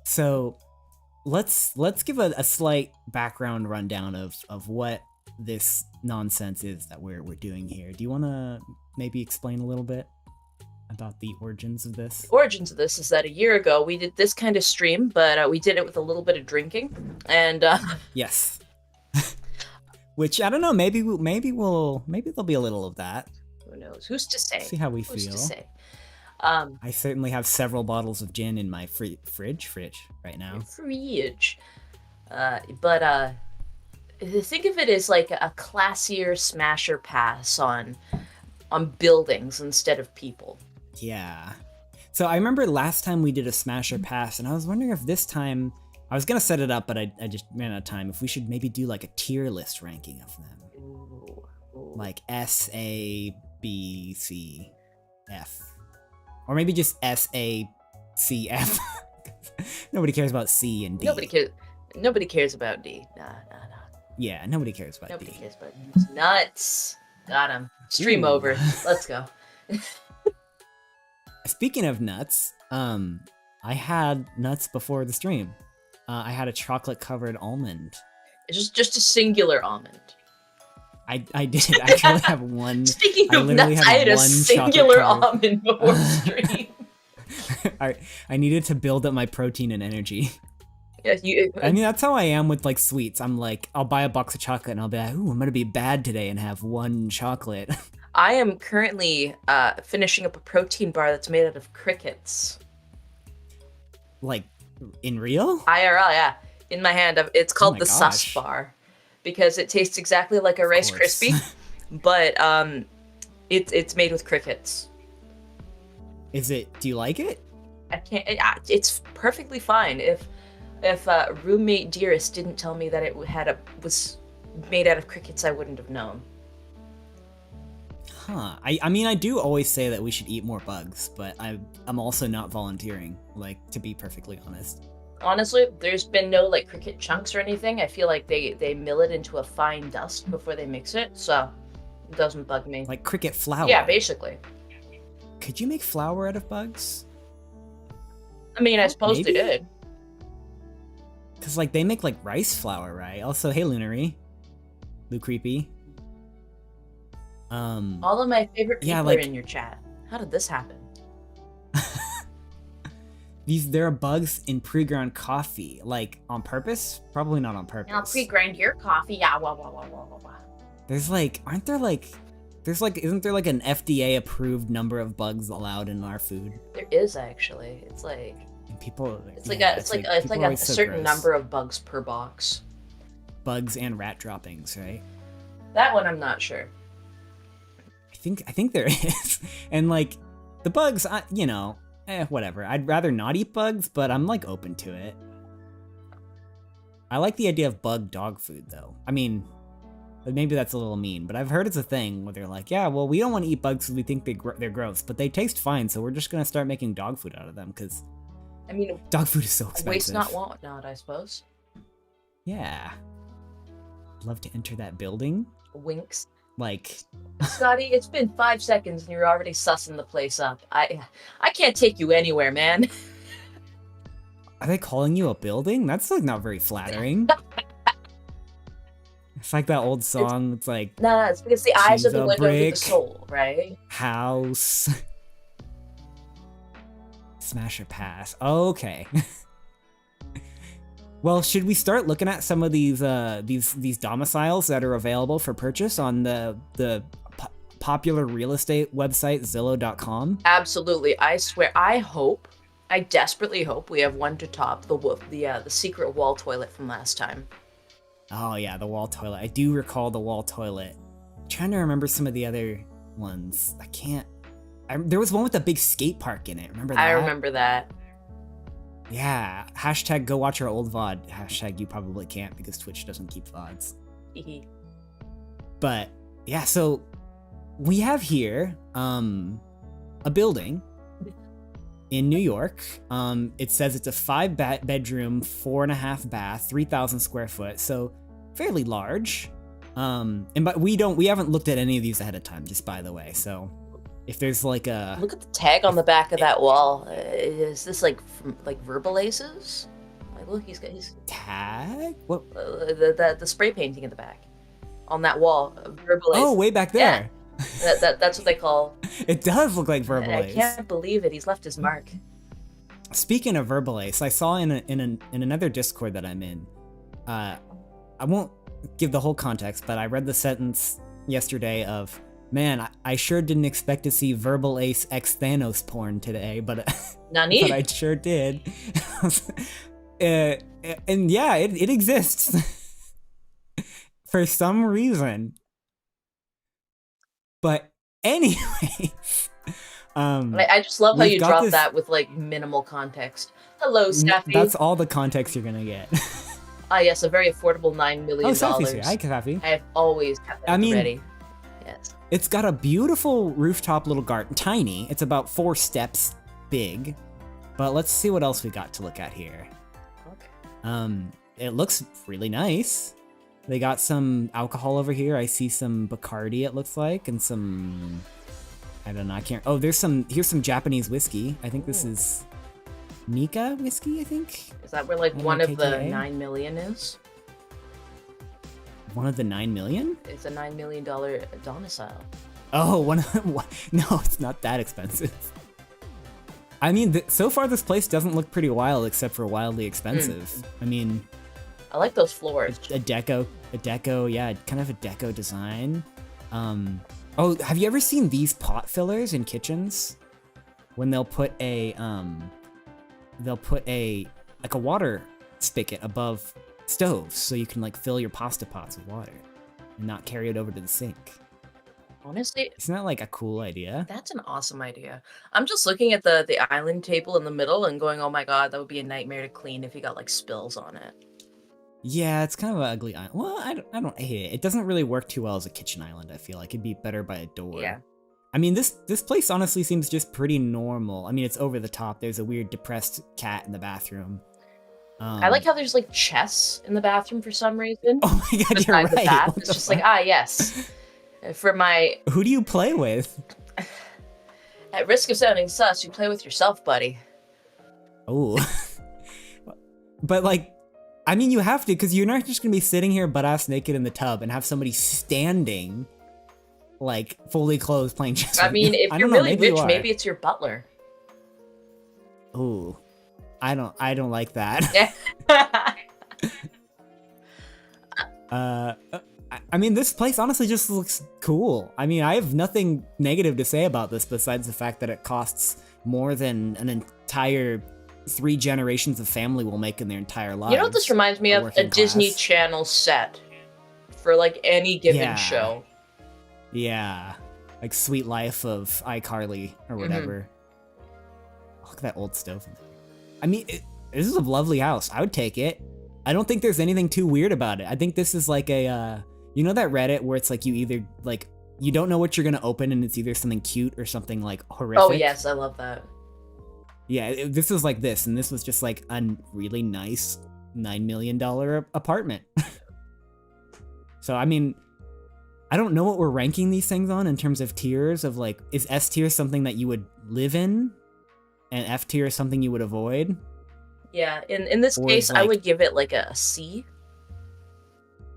So let's give a slight background rundown of what this nonsense is that we're doing here. Do you want to maybe explain a little bit about the origins of this? The origins of this is that a year ago we did this kind of stream, but we did it with a little bit of drinking, and yes. Which I don't know. Maybe there'll be a little of that. Who knows? Who's to say? See how we Who's feel. to say? I certainly have several bottles of gin in my fridge right now. Fridge. But think of it as like a classier smasher pass on buildings instead of people. Yeah. So I remember last time we did a smasher pass, and I was wondering if this time I was gonna set it up, but I just ran out of time. If we should maybe do like a tier list ranking of them, Ooh. like S, A, B, C, F, or maybe just S, A, C, F. Nobody cares about C and D. Nobody cares about D. Nah. Yeah, nobody cares about Nobody D. cares about D. Nuts. Got him. Stream over. Let's go. Speaking of nuts, I had nuts before the stream. I had a chocolate covered almond. It's just a singular almond. I did actually have one. Speaking of nuts, I had a singular almond before stream. I needed to build up my protein and energy. Yeah, I mean, that's how I am with like sweets. I'm like, I'll buy a box of chocolate and I'll be like, ooh, I'm gonna be bad today and have one chocolate. I am currently finishing up a protein bar that's made out of crickets. Like, in real? IRL, yeah. In my hand. It's called the Sus Bar. Because it tastes exactly like a Rice Krispie. But it's made with crickets. Do you like it? I can't. It's perfectly fine. If roommate Dearest didn't tell me that it was made out of crickets, I wouldn't have known. Huh. I mean, I do always say that we should eat more bugs, but I'm also not volunteering, like, to be perfectly honest. Honestly, there's been no, like, cricket chunks or anything. I feel like they mill it into a fine dust before they mix it, so it doesn't bug me. Like cricket flour? Yeah, basically. Could you make flour out of bugs? I mean, I suppose they did. Because, like, they make, like, rice flour, right? Also, hey, Lunary. Lou Creepy. All of my favorite people are in your chat. How did this happen? There are bugs in pre-ground coffee. Like, on purpose? Probably not on purpose. I'll pre-grind your coffee. Yeah, wah. There's, like, isn't there, like, an FDA-approved number of bugs allowed in our food? There is, actually. It's like... It's like a certain number of bugs per box. Bugs and rat droppings, right? That one I'm not sure. I think there is. And like the bugs, whatever. I'd rather not eat bugs, but I'm like open to it. I like the idea of bug dog food though. I mean, maybe that's a little mean, but I've heard it's a thing where they're like, yeah, well, we don't want to eat bugs because we think they're gross, but they taste fine, so we're just gonna start making dog food out of them because. I mean, dog food is so expensive. Waste not, want not, I suppose. Yeah. Love to enter that building. Winks. Like, Scotty, it's been 5 seconds and you're already sussing the place up. I can't take you anywhere, man. Are they calling you a building? That's like not very flattering. It's like that old song. It's like, nah, it's because the eyes are the window to the soul, right? House. Smash or pass. Okay. Well, should we start looking at some of these domiciles that are available for purchase on the popular real estate website Zillow.com? Absolutely. I swear. I desperately hope we have one to top the secret wall toilet from last time. Oh yeah, the wall toilet. I do recall the wall toilet. I'm trying to remember some of the other ones. There was one with a big skate park in it. Remember that? I remember that. Yeah. Hashtag go watch our old VOD. Hashtag you probably can't because Twitch doesn't keep VODs. But yeah, so we have here a building in New York. It says it's a 5-bedroom, 4.5 bath, 3,000 square foot, so fairly large. But we haven't looked at any of these ahead of time, just by the way. So if there's like a Look at the tag on the back of that wall. Is this like from like Verbal Aces? Like, look, he's got his tag. What? the spray painting in the back on that wall. Verbal Aces. Oh, way back there. Yeah. That's what they call. It does look like Verbal Ace. I can't believe it. He's left his mark. Speaking of Verbal Ace, I saw in another Discord that I'm in. I won't give the whole context, but I read the sentence yesterday of, "Man, I sure didn't expect to see Verbal Ace X Thanos porn today, but Nani? but I sure did." And yeah, it exists for some reason. But anyways, I just love how you drop that with like minimal context. Hello, Safi. That's all the context you're gonna get. Ah, yes, a very affordable $9 million. Oh, Safi's here. Hi, Safi. I have always kept that ready. Yes. It's got a beautiful rooftop little garden, tiny. It's about 4 steps big. But let's see what else we got to look at here. Okay. It looks really nice. They got some alcohol over here. I see some Bacardi, it looks like, and some, I don't know, I can't. Oh, here's some Japanese whiskey. I think this is Nika whiskey, I think. Is that where like one of the 9 million is? One of the 9 million? It's a $9 million domicile. Oh, no, it's not that expensive. I mean, so far this place doesn't look pretty wild, except for wildly expensive. I mean, I like those floors. A deco, yeah, kind of a deco design. Oh, have you ever seen these pot fillers in kitchens? When they'll put a like a water spigot above stoves, so you can like fill your pasta pots with water and not carry it over to the sink. Honestly, isn't that like a cool idea? That's an awesome idea. I'm just looking at the island table in the middle and going, oh my god, that would be a nightmare to clean if you got like spills on it. Yeah, it's kind of an ugly island. Well, I don't hate it. It doesn't really work too well as a kitchen island, I feel like. It'd be better by a door. Yeah. I mean, this place honestly seems just pretty normal. I mean, it's over the top. There's a weird depressed cat in the bathroom. I like how there's like chess in the bathroom for some reason. Oh my god, you're right. It's just like, yes. For my... Who do you play with? At risk of sounding sus, you play with yourself, buddy. Oh. But like, I mean, you have to, because you're not just gonna be sitting here butt-ass naked in the tub and have somebody standing, like, fully clothed playing chess. I mean, if you're really rich, maybe it's your butler. Ooh. I don't like that. I mean, this place honestly just looks cool. I mean, I have nothing negative to say about this besides the fact that it costs more than an entire 3 generations of family will make in their entire lives. You know what this reminds me of? A Disney Channel set for like any given show. Yeah. Like Sweet Life of iCarly or whatever. Look at that old stove. I mean, this is a lovely house. I would take it. I don't think there's anything too weird about it. I think this is like a, you know that Reddit where it's like you either, like, you don't know what you're gonna open and it's either something cute or something like horrific. Oh yes, I love that. Yeah, this was like this, and this was just like a really nice $9 million apartment. So, I mean, I don't know what we're ranking these things on in terms of tiers of like, is S tier something that you would live in? And F tier is something you would avoid? Yeah, in this case, like, I would give it like a C.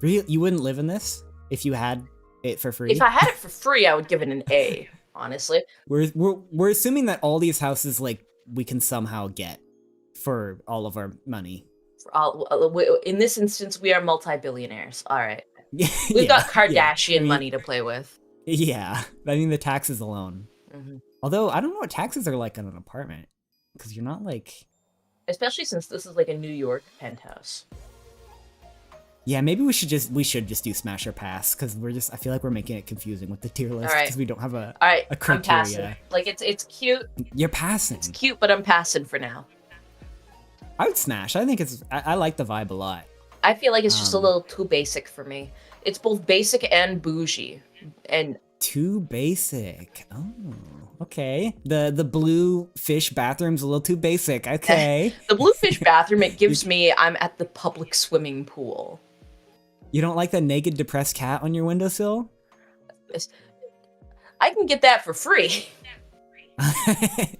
Really? You wouldn't live in this if you had it for free? If I had it for free, I would give it an A, honestly. We're assuming that all these houses, like, we can somehow get for all of our money. In this instance, we are multi-billionaires. All right. We've got Kardashian money to play with. Yeah. I mean, the taxes alone. Although, I don't know what taxes are like on an apartment. Because you're not like... Especially since this is like a New York penthouse. Yeah, maybe we should just do Smash or Pass, because I feel like we're making it confusing with the tier list, because we don't have a criteria. I'm passing. Like, it's cute. You're passing. It's cute, but I'm passing for now. I would Smash. I think I like the vibe a lot. I feel like it's just a little too basic for me. It's both basic and bougie. And too basic. Oh, okay. The blue fish bathroom's a little too basic. Okay. The blue fish bathroom, it gives me I'm at the public swimming pool. You don't like the naked depressed cat on your windowsill? I can get that for free.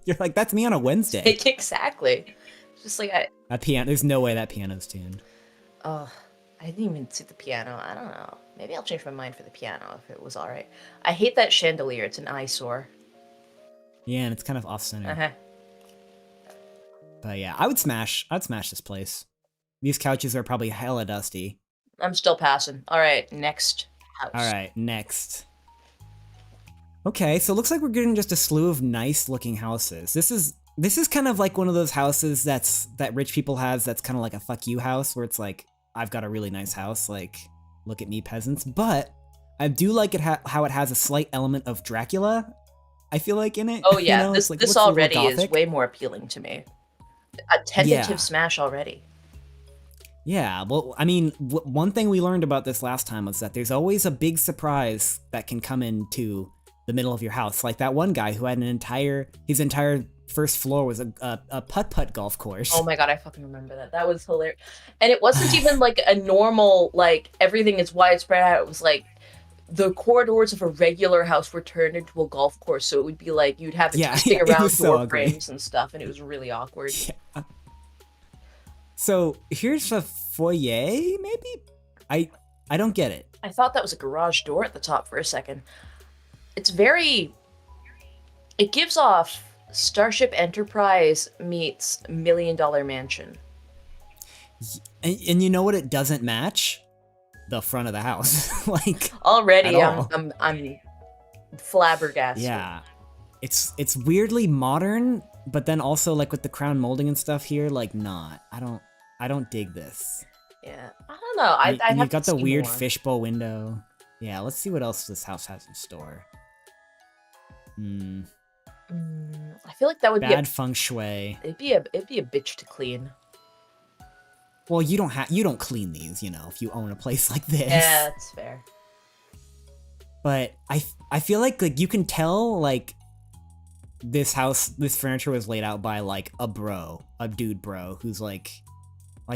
You're like, that's me on a Wednesday. Exactly. Just like A piano. There's no way that piano's tuned. oh, I didn't even see the piano. I don't know. Maybe I'll change my mind for the piano if it was all right. I hate that chandelier. It's an eyesore. Yeah, and it's kind of off center. Uh-huh. But yeah, I'd smash this place. These couches are probably hella dusty. I'm still passing. All right, next house. All right, next. Okay, so it looks like we're getting just a slew of nice looking houses. This is kind of like one of those houses that rich people has. That's kind of like a fuck you house where it's like, I've got a really nice house. Like, look at me, peasants. But I do like it how it has a slight element of Dracula, I feel like, in it. Oh yeah, you know? this like, this already is way more appealing to me. A tentative smash already. Yeah, well, I mean, one thing we learned about this last time was that there's always a big surprise that can come into the middle of your house. Like that one guy who had his entire first floor was a putt-putt golf course. Oh my god, I fucking remember that. That was hilarious. And it wasn't even like a normal, like, everything is widespread out. It was like the corridors of a regular house were turned into a golf course, so it would be like you'd have it twisting around door frames and stuff, and it was really awkward. Yeah. So here's a foyer, maybe? I don't get it. I thought that was a garage door at the top for a second. It gives off Starship Enterprise meets $1 Million Mansion. And you know what it doesn't match? The front of the house. Like already I'm flabbergasted. Yeah. It's weirdly modern, but then also like with the crown molding and stuff here, like not. I don't dig this. Yeah. I don't know. You've got the weird fishbowl window. Yeah, let's see what else this house has in store. I feel like that would be bad feng shui. It'd be a bitch to clean. Well, you don't clean these, you know, if you own a place like this. Yeah, that's fair. But I feel like you can tell like this furniture was laid out by like a dude bro who's like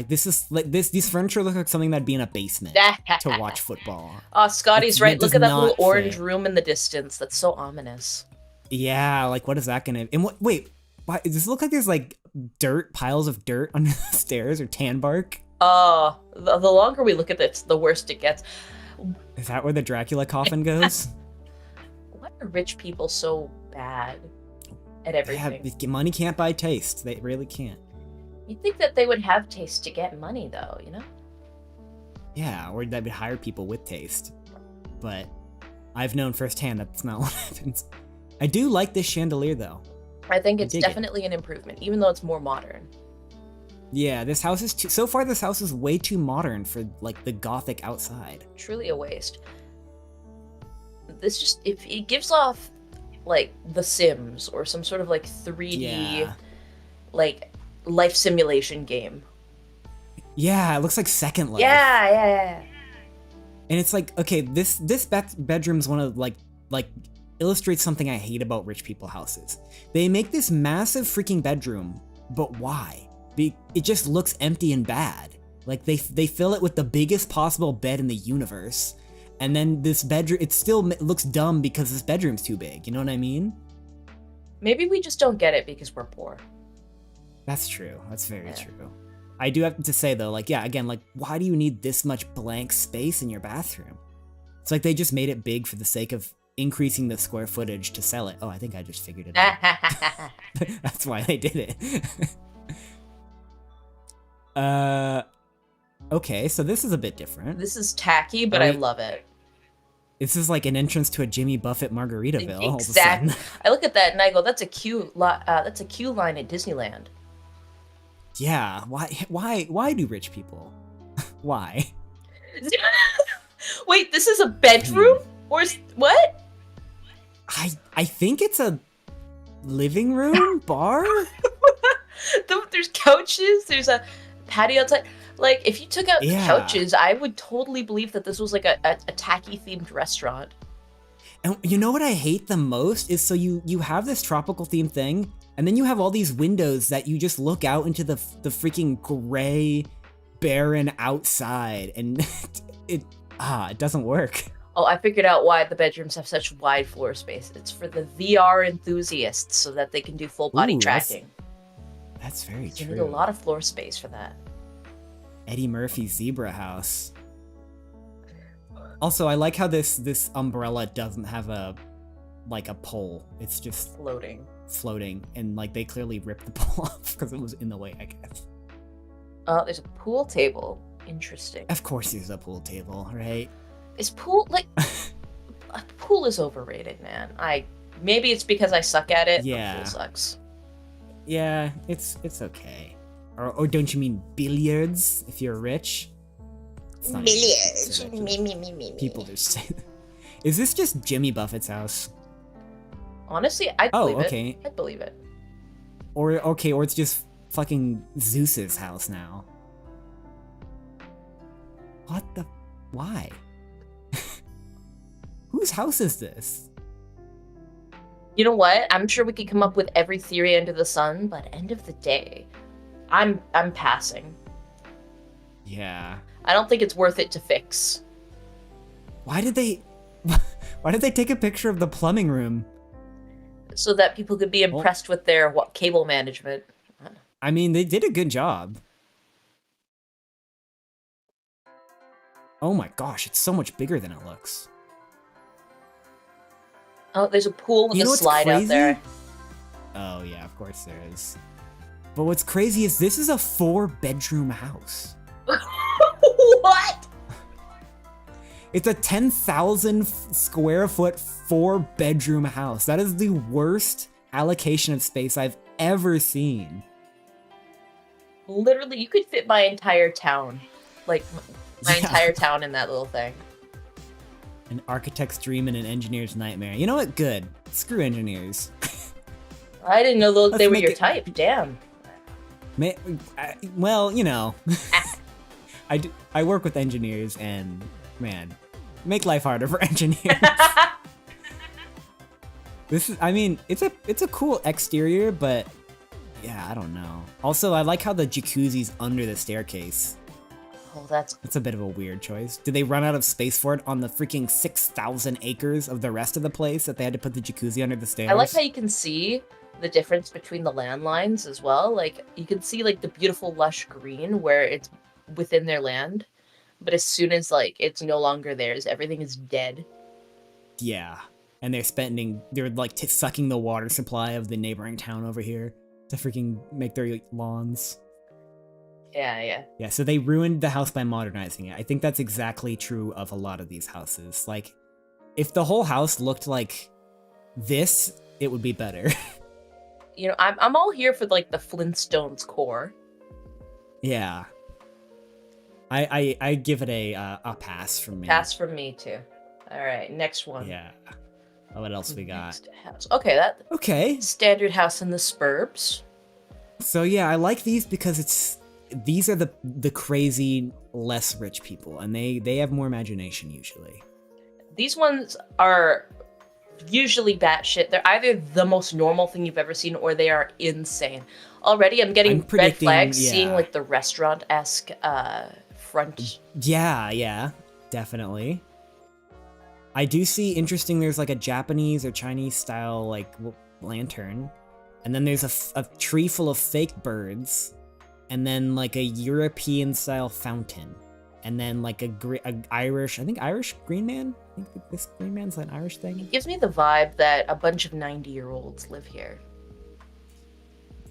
these furniture look like something that'd be in a basement to watch football. Oh, Scotty's right. Look at that little orange room in the distance. That's so ominous. Yeah, like what is that gonna? And wait, why does this look like there's like piles of dirt under the stairs or tan bark? Oh, the longer we look at this, the worse it gets. Is that where the Dracula coffin goes? Why are rich people so bad at everything? Money can't buy taste. They really can't. You'd think that they would have taste to get money, though, you know? Yeah, or they would hire people with taste. But I've known firsthand that's not what happens. I do like this chandelier, though. I think it's definitely an improvement, even though it's more modern. Yeah, this house is so far this house is way too modern for like the gothic outside. Truly a waste. It gives off like The Sims or some sort of like 3D like life simulation game. Yeah, it looks like Second Life. Yeah. And it's like, okay, this bedroom's one of like illustrates something I hate about rich people houses. They make this massive freaking bedroom, but why? It just looks empty and bad. Like they fill it with the biggest possible bed in the universe, and then this bedroom, it still looks dumb because this bedroom's too big. You know what I mean? Maybe we just don't get it because we're poor. That's true. That's very true. I do have to say though, like, yeah, again, like, why do you need this much blank space in your bathroom? It's like they just made it big for the sake of increasing the square footage to sell it. Oh, I think I just figured it out. That's why they did it. Okay, so this is a bit different. This is tacky, but I love it. This is like an entrance to a Jimmy Buffett Margaritaville. Exactly. I look at that and I go, "That's a queue line at Disneyland." Yeah. Why do rich people? Why? Wait, this is a bedroom or what? I think it's a living room bar. There's couches. There's a patio outside. Like, if you took out the couches, I would totally believe that this was like a tacky themed restaurant. And you know what I hate the most is, so you have this tropical themed thing, and then you have all these windows that you just look out into the freaking gray, barren outside, and it doesn't work. Oh, I figured out why the bedrooms have such wide floor space. It's for the VR enthusiasts so that they can do full body Ooh, tracking. That's very So you true. need a lot of floor space for that. Eddie Murphy's Zebra House. Also, I like how this umbrella doesn't have a pole. It's just floating, and like they clearly ripped the pole off because it was in the way, I guess. There's a pool table. Interesting. Of course there's a pool table, right? Is pool a pool is overrated, man. Maybe it's because I suck at it. Yeah. But pool sucks. Yeah, it's okay. Or don't you mean billiards if you're rich? Billiards. Me. People just say that. Is this just Jimmy Buffett's house? Honestly, I'd believe okay. it. I'd believe it. Or it's just fucking Zeus's house now. Why? Whose house is this? You know what? I'm sure we could come up with every theory under the sun, but end of the day, I'm passing. Yeah. I don't think it's worth it to fix. Why did they take a picture of the plumbing room? So that people could be impressed with their cable management. I mean, they did a good job. Oh my gosh, it's so much bigger than it looks. Oh, there's a pool with a slide out there. Oh yeah, of course there is. But what's crazy is this is a 4-bedroom house. What? It's a 10,000 square foot 4-bedroom house. That is the worst allocation of space I've ever seen. Literally, you could fit my entire town. Like, my entire town in that little thing. An architect's dream and an engineer's nightmare. You know what? Good. Screw engineers. I didn't know they were your type. Damn. Well, you know. I work with engineers and, man, make life harder for engineers. It's a cool exterior, but yeah, I don't know. Also, I like how the jacuzzi's under the staircase. Oh, that's a bit of a weird choice. Did they run out of space for it on the freaking 6,000 acres of the rest of the place that they had to put the jacuzzi under the stairs? I like how you can see the difference between the landlines as well. Like, you can see like the beautiful lush green where it's within their land, but as soon as like it's no longer theirs, everything is dead. Yeah, and they're like sucking the water supply of the neighboring town over here to freaking make their lawns. Yeah, so they ruined the house by modernizing it. I think that's exactly true of a lot of these houses. Like, if the whole house looked like this, it would be better. You know, I'm all here for like the Flintstones core. Yeah. I give it a pass from me. Pass from me too. All right, next one. Yeah. Oh, what else we got? Next house. Okay. Standard house in the suburbs. So yeah, I like these because these are the crazy, less rich people, and they have more imagination usually. These ones are usually batshit. They're either the most normal thing you've ever seen, or they are insane. Already, I'm getting red flags, seeing like the restaurant-esque front. Yeah, definitely. I do see interesting. There's like a Japanese or Chinese style like lantern, and then there's a tree full of fake birds. And then like a European style fountain, and then like a Irish Green Man. I think this Green Man's an Irish thing. It gives me the vibe that a bunch of 90-year-olds live here.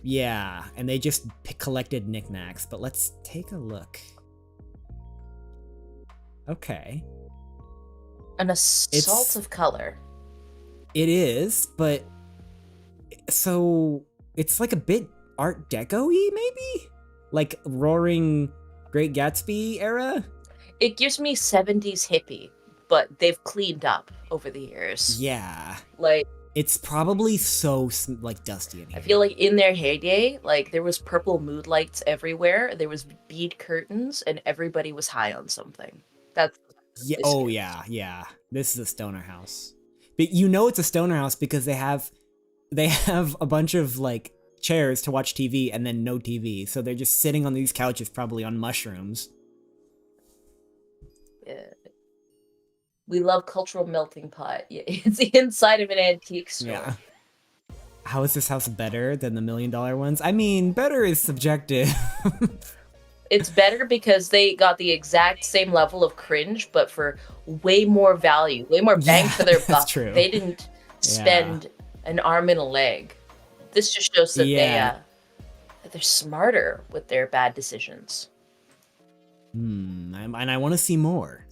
Yeah, and they just collected knickknacks. But let's take a look. Okay. An assault of color. It is, but so it's like a bit Art Deco-y, maybe? Like Roaring Great Gatsby era? It gives me 70s hippie, but they've cleaned up over the years. Yeah. Like, it's probably so like dusty in here. I feel like in their heyday, like there was purple mood lights everywhere, there was bead curtains, and everybody was high on something. That's yeah. This is a stoner house. But you know it's a stoner house because they have a bunch of like chairs to watch TV and then no TV. So they're just sitting on these couches, probably on mushrooms. Yeah. We love cultural melting pot. Yeah, it's the inside of an antique store. Yeah. How is this house better than the $1 million ones? I mean, better is subjective. It's better because they got the exact same level of cringe, but for way more value, way more bang for their buck. That's true. They didn't spend an arm and a leg. This just shows that that they're smarter with their bad decisions. And I want to see more.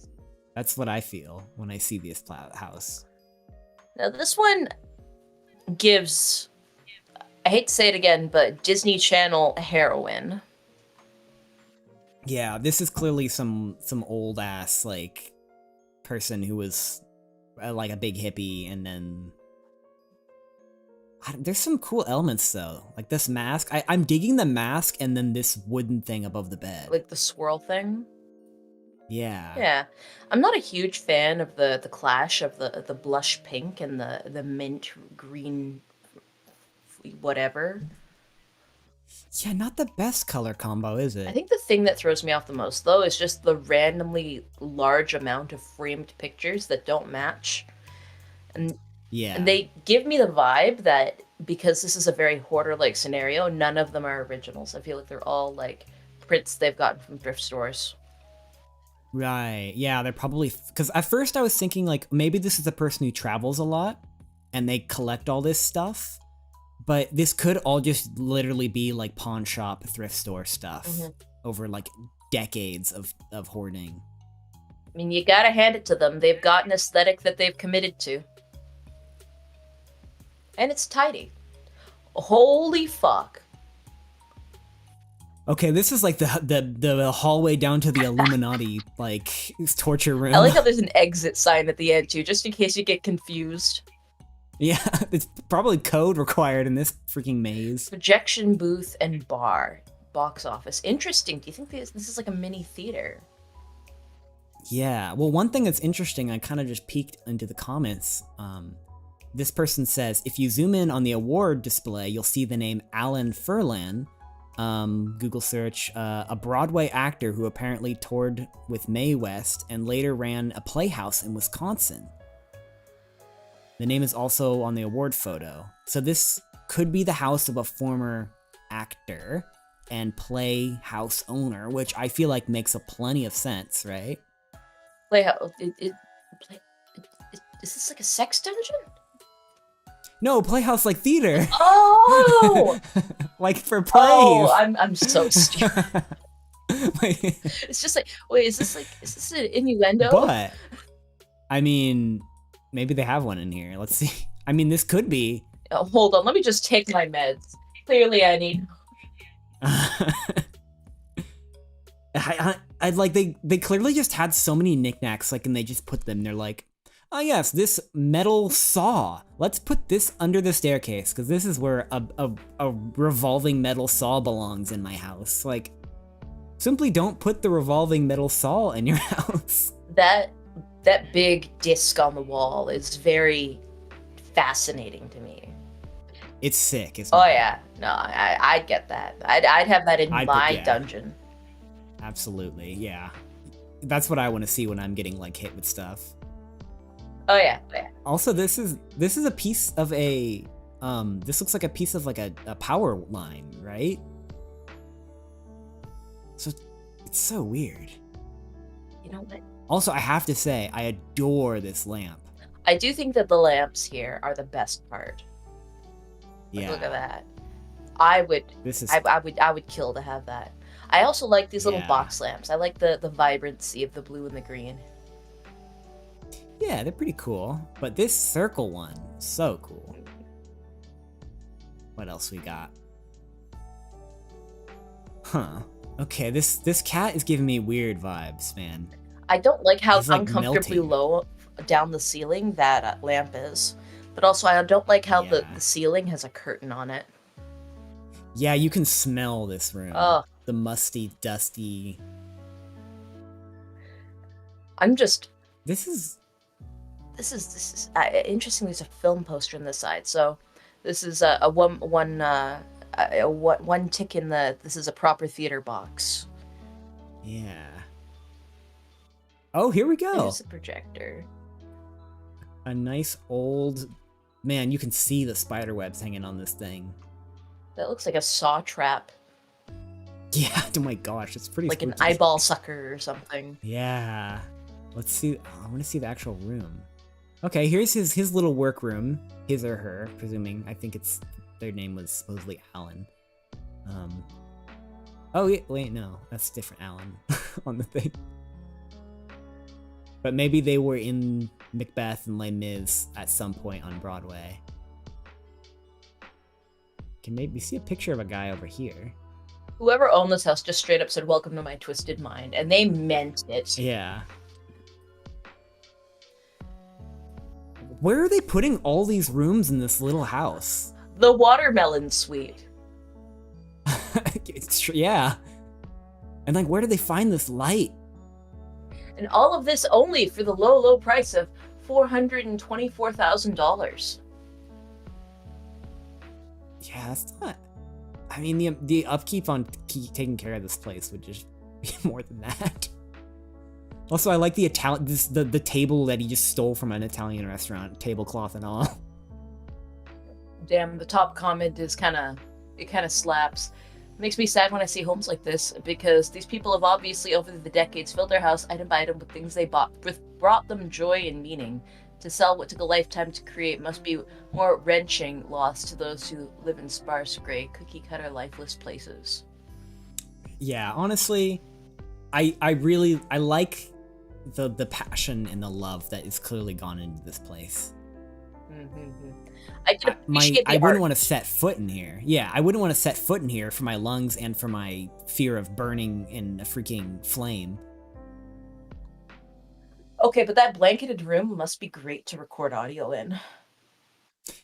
That's what I feel when I see this house. Now this one gives, I hate to say it again, but Disney Channel heroin. Yeah, this is clearly some old ass like person who was like a big hippie, and then there's some cool elements though, like this mask. I'm digging the mask, and then this wooden thing above the bed, like the swirl thing. Yeah. I'm not a huge fan of the clash of the blush pink and the mint green whatever. Yeah, not the best color combo, is it? I think the thing that throws me off the most though is just the randomly large amount of framed pictures that don't match. And they give me the vibe that because this is a very hoarder-like scenario, none of them are originals. I feel like they're all like prints they've gotten from thrift stores. Right, yeah, they're probably, because at first I was thinking like maybe this is a person who travels a lot and they collect all this stuff, but this could all just literally be like pawn shop, thrift store stuff over like decades of hoarding. I mean, you gotta hand it to them. They've got an aesthetic that they've committed to. And it's tidy. Holy fuck. Okay, this is like the hallway down to the Illuminati, like, torture room. I like how there's an exit sign at the end, too, just in case you get confused. Yeah, it's probably code required in this freaking maze. Projection booth and bar. Box office. Interesting. Do you think this is like a mini theater? Yeah, well, one thing that's interesting, I kind of just peeked into the comments. This person says, if you zoom in on the award display, you'll see the name Alan Furlan. Google search, a Broadway actor who apparently toured with Mae West and later ran a playhouse in Wisconsin. The name is also on the award photo. So this could be the house of a former actor and playhouse owner, which I feel like makes a plenty of sense, right? Playhouse. Is this like a sex dungeon? No, playhouse like theater. Oh! Like for plays. Oh, I'm so stupid. It's just like, wait, is this an innuendo? But, I mean, maybe they have one in here. Let's see. I mean, this could be. Oh, hold on, let me just take my meds. Clearly I need. I like, they clearly just had so many knickknacks, like, and they just put them, they're like, oh yes, this metal saw. Let's put this under the staircase, because this is where a revolving metal saw belongs in my house. Like, simply don't put the revolving metal saw in your house. That big disc on the wall is very fascinating to me. It's sick, isn't it? Oh yeah, no, I'd get that. I'd have that in my dungeon. Absolutely, yeah. That's what I want to see when I'm getting like hit with stuff. Oh yeah. Also, this is a piece of a this looks like a piece of like a power line, right? So it's so weird. You know what? Also, I have to say, I adore this lamp. I do think that the lamps here are the best part. Like, Yeah. look at that. I would kill to have that. I also like these little box lamps. I like the vibrancy of the blue and the green. Yeah, they're pretty cool. But this circle one, so cool. What else we got? Huh. Okay, this cat is giving me weird vibes, man. I don't like how It's, like, uncomfortably melting. low down the ceiling that lamp is. But also, I don't like how the ceiling has a curtain on it. Yeah, you can smell this room. Oh. The musty, dusty... This is interesting. There's a film poster on this side. So this is one tick in the. This is a proper theater box. Yeah. Oh, here we go. There's a projector. A nice old... Man, you can see the spider webs hanging on this thing. That looks like a saw trap. Yeah, oh my gosh, it's pretty Like spooky. an eyeball sucker or something. Yeah. Let's see. Oh, I want to see the actual room. Okay, here's his little workroom. His or her, presuming. I think it's... Their name was supposedly Alan. Oh, wait, no. That's different Alan on the thing. But maybe they were in Macbeth and Les Mis at some point on Broadway. Can maybe see a picture of a guy over here. Whoever owned this house just straight up said, "Welcome to my twisted mind," and they meant it. Yeah. Where are they putting all these rooms in this little house? The watermelon suite. It's true, yeah. And like, where do they find this light? And all of this only for the low, low price of $424,000. Yeah, that's not... I mean, the upkeep on taking care of this place would just be more than that. Also, I like the the table that he just stole from an Italian restaurant, tablecloth and all. Damn, the top comment is it kind of slaps. It makes me sad when I see homes like this, because these people have obviously over the decades filled their house item by item with things they brought them joy and meaning. To sell what took a lifetime to create must be more wrenching loss to those who live in sparse, gray, cookie-cutter, lifeless places. Yeah, honestly, I like the passion and the love that is clearly gone into this place. Mm-hmm. I wouldn't want to set foot in here. Yeah, I wouldn't want to set foot in here for my lungs and for my fear of burning in a freaking flame. Okay, but that blanketed room must be great to record audio in.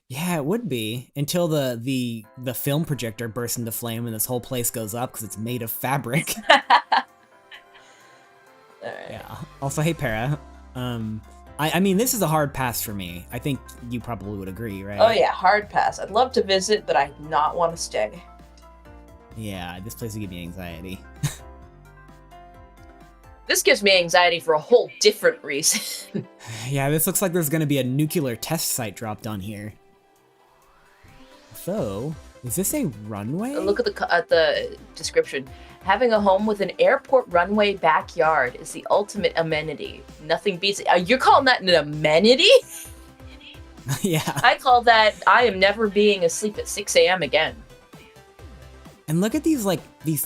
Yeah, it would be, until the film projector bursts into flame and this whole place goes up because it's made of fabric. Right. Yeah. Also, hey, Para. I mean, this is a hard pass for me. I think you probably would agree, right? Oh yeah, hard pass. I'd love to visit, but I do not want to stay. Yeah, this place would give me anxiety. This gives me anxiety for a whole different reason. Yeah, this looks like there's gonna be a nuclear test site dropped on here. So, is this a runway? Look at the description. Having a home with an airport runway backyard is the ultimate amenity. Nothing beats it. You're calling that an amenity? Yeah. I call that I am never being asleep at 6 a.m. again. And look at these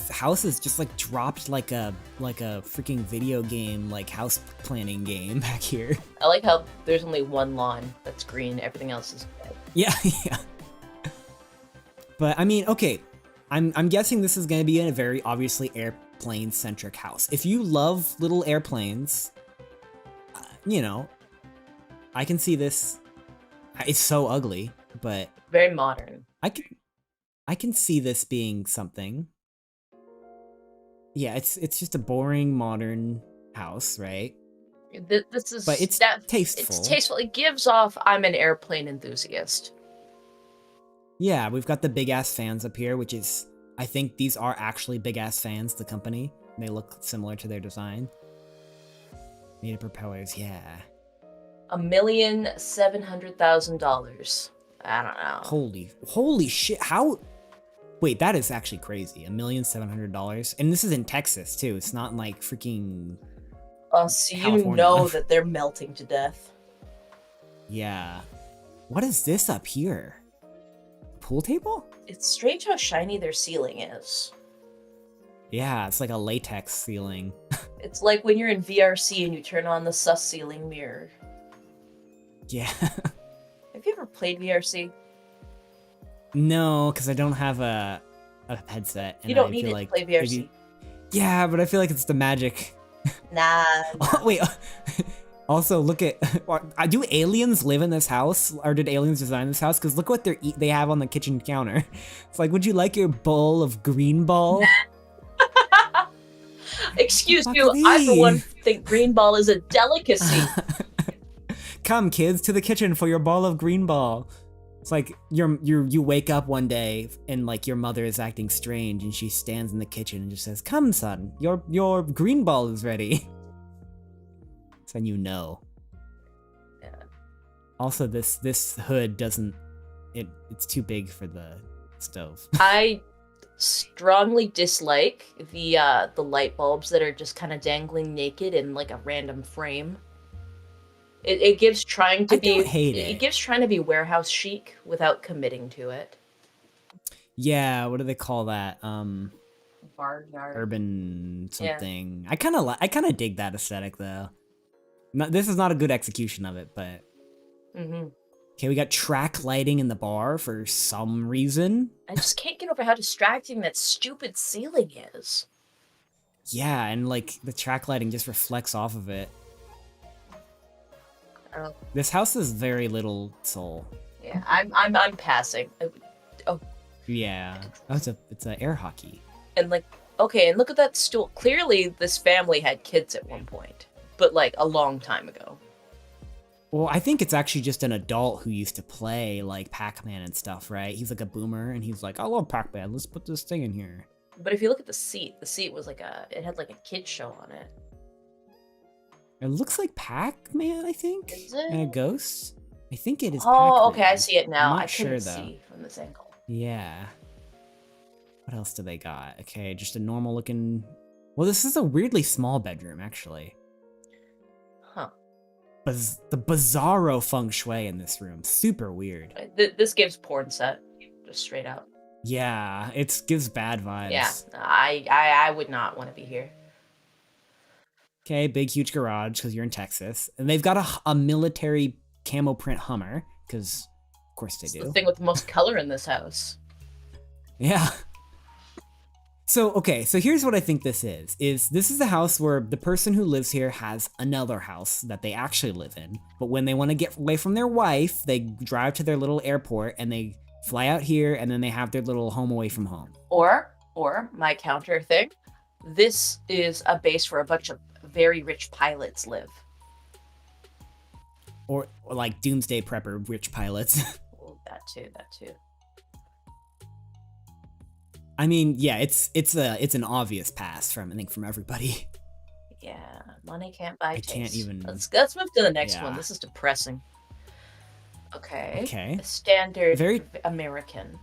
houses just like dropped like a freaking video game, like house planning game back here. I like how there's only one lawn that's green, everything else is red. Yeah, yeah. But I mean, okay, I'm guessing this is gonna be in a very obviously airplane centric house. If you love little airplanes, you know, I can see this. It's so ugly, but very modern. I can see this being something. Yeah, it's just a boring modern house, right? This is, but it's tasteful. It's tasteful. It gives off I'm an airplane enthusiast. Yeah, we've got the big ass fans up here, which is, I think these are actually big ass fans. The company, they look similar to their design. Native propellers, yeah. $1,700,000. I don't know. Holy shit! How? Wait, that is actually crazy. $1,700,000, and this is in Texas too. It's not in like freaking. So California. You know that they're melting to death. Yeah. What is this up here? Pool table? It's strange how shiny their ceiling is. Yeah, it's like a latex ceiling. It's like when you're in VRC and you turn on the sus ceiling mirror. Yeah. Have you ever played VRC? No, because I don't have a headset. And you don't I need feel it like to play VRC. Yeah, but I feel like it's the magic. Nah. Oh, wait. Also, look at. Do aliens live in this house, or did aliens design this house? Because look what they have on the kitchen counter. It's like, would you like your bowl of green ball? Excuse you. I for one think green ball is a delicacy. Come, kids, to the kitchen for your bowl of green ball. It's like you wake up one day and like your mother is acting strange, and she stands in the kitchen and just says, "Come, son, your green ball is ready." So you know. Yeah. Also, this hood doesn't. It's too big for the stove. I strongly dislike the light bulbs that are just kind of dangling naked in like a random frame. It gives trying to be. Don't hate it. It gives trying to be warehouse chic without committing to it. Yeah, what do they call that? Barnyard. Urban something. Yeah. I kind of dig that aesthetic though. This is not a good execution of it, but. Okay, we got track lighting in the bar for some reason. I just can't get over how distracting that stupid ceiling is. Yeah, and like the track lighting just reflects off of it. Oh. This house is very little soul. Yeah, I'm passing. Oh. Yeah. Oh, it's a air hockey. And like, okay, and look at that stool. Clearly, this family had kids at one point, but like a long time ago. Well, I think it's actually just an adult who used to play like Pac-Man and stuff, right? He's like a boomer, and he's like, "I love Pac-Man. Let's put this thing in here." But if you look at the seat was like it had like a kid show on it. It looks like Pac-Man, I think, is it? And a ghost. I think it is. Oh, Pac-Man. okay, I see it now. I'm not I couldn't sure, though. see from this angle. Yeah. What else do they got? Okay, just a normal looking. Well, this is a weirdly small bedroom, actually. Huh. The bizarro feng shui in this room, super weird. This gives porn set, just straight out. Yeah, it gives bad vibes. Yeah, I would not want to be here. Okay, big huge garage because you're in Texas, and they've got a military camo print Hummer because, of course, they do. The thing with the most color in this house. Yeah. So, okay, so here's what I think this is this is the house where the person who lives here has another house that they actually live in, but when they want to get away from their wife, they drive to their little airport and they fly out here and then they have their little home away from home. Or my counter thing, this is a base where a bunch of very rich pilots live. Or like doomsday prepper rich pilots. Oh, that too. I mean, yeah, it's an obvious pass from everybody. Yeah, money can't buy taste. Can't even. Let's move to the next one. This is depressing. Okay. A standard very American.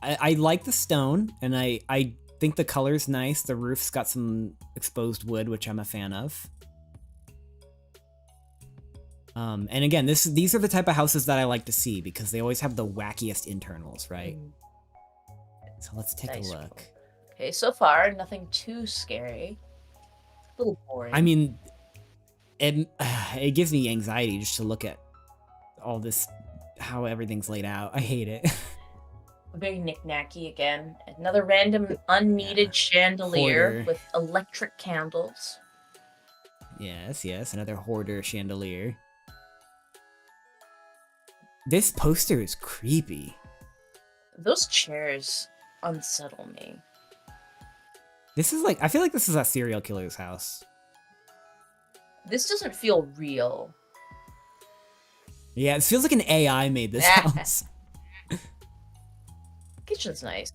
I like the stone, and I think the color's nice. The roof's got some exposed wood, which I'm a fan of. And again, these are the type of houses that I like to see because they always have the wackiest internals, right? So let's take a look. Okay, so far, nothing too scary. A little boring. I mean, it gives me anxiety just to look at all this, how everything's laid out. I hate it. Very knick-knacky again. Another random unneeded chandelier Hoarder. with electric candles. Yes, another hoarder chandelier. This poster is creepy. Those chairs unsettle me. This is like, I feel like this is a serial killer's house. This doesn't feel real. Yeah, it feels like an AI made this house. Kitchen's nice.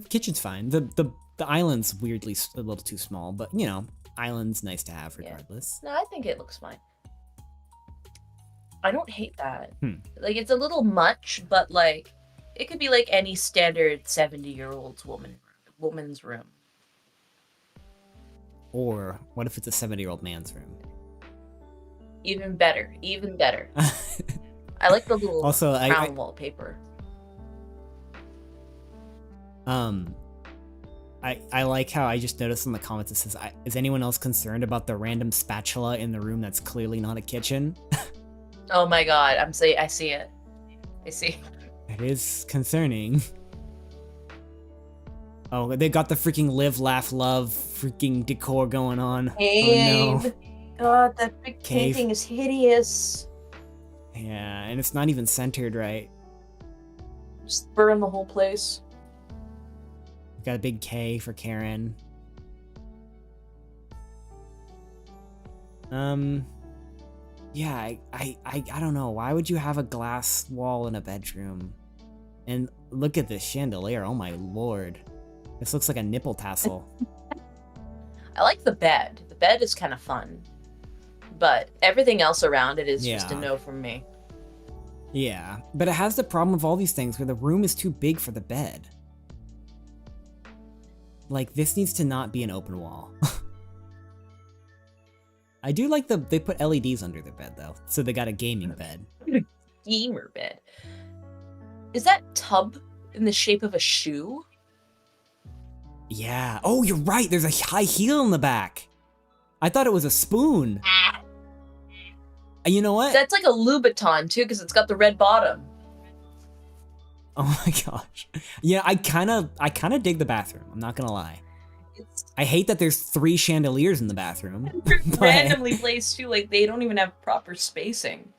Kitchen's fine. The island's weirdly a little too small, but you know, island's nice to have regardless. No, I think it looks fine. I don't hate that. Like, it's a little much, but like, it could be like any standard 70-year-old woman's room. Or what if it's a 70-year-old man's room? Even better. I like the little also, crown wallpaper. I like how I just noticed in the comments it says, is anyone else concerned about the random spatula in the room that's clearly not a kitchen? Oh my god, I see it. I see. It is concerning. Oh, they got the freaking live, laugh, love freaking decor going on. Oh no. God, that big Cave. painting is hideous. Yeah, and it's not even centered right. Just burn the whole place. Got a big K for Karen. Yeah, I don't know. Why would you have a glass wall in a bedroom? And look at this chandelier. Oh my lord. This looks like a nipple tassel. I like the bed. The bed is kind of fun. but everything else around it is just a Yeah. no from me. Yeah, but it has the problem of all these things where the room is too big for the bed. Like, this needs to not be an open wall. I do like they put LEDs under their bed, though, so they got a gaming bed. Gamer bed. Is that tub in the shape of a shoe? Yeah. Oh, you're right, there's a high heel in the back. I thought it was a spoon. You know what? That's like a Louboutin, too, because it's got the red bottom. Oh my gosh. Yeah, I kind of dig the bathroom. I'm not gonna lie. I hate that there's 3 chandeliers in the bathroom. but Randomly placed, too. Like, they don't even have proper spacing.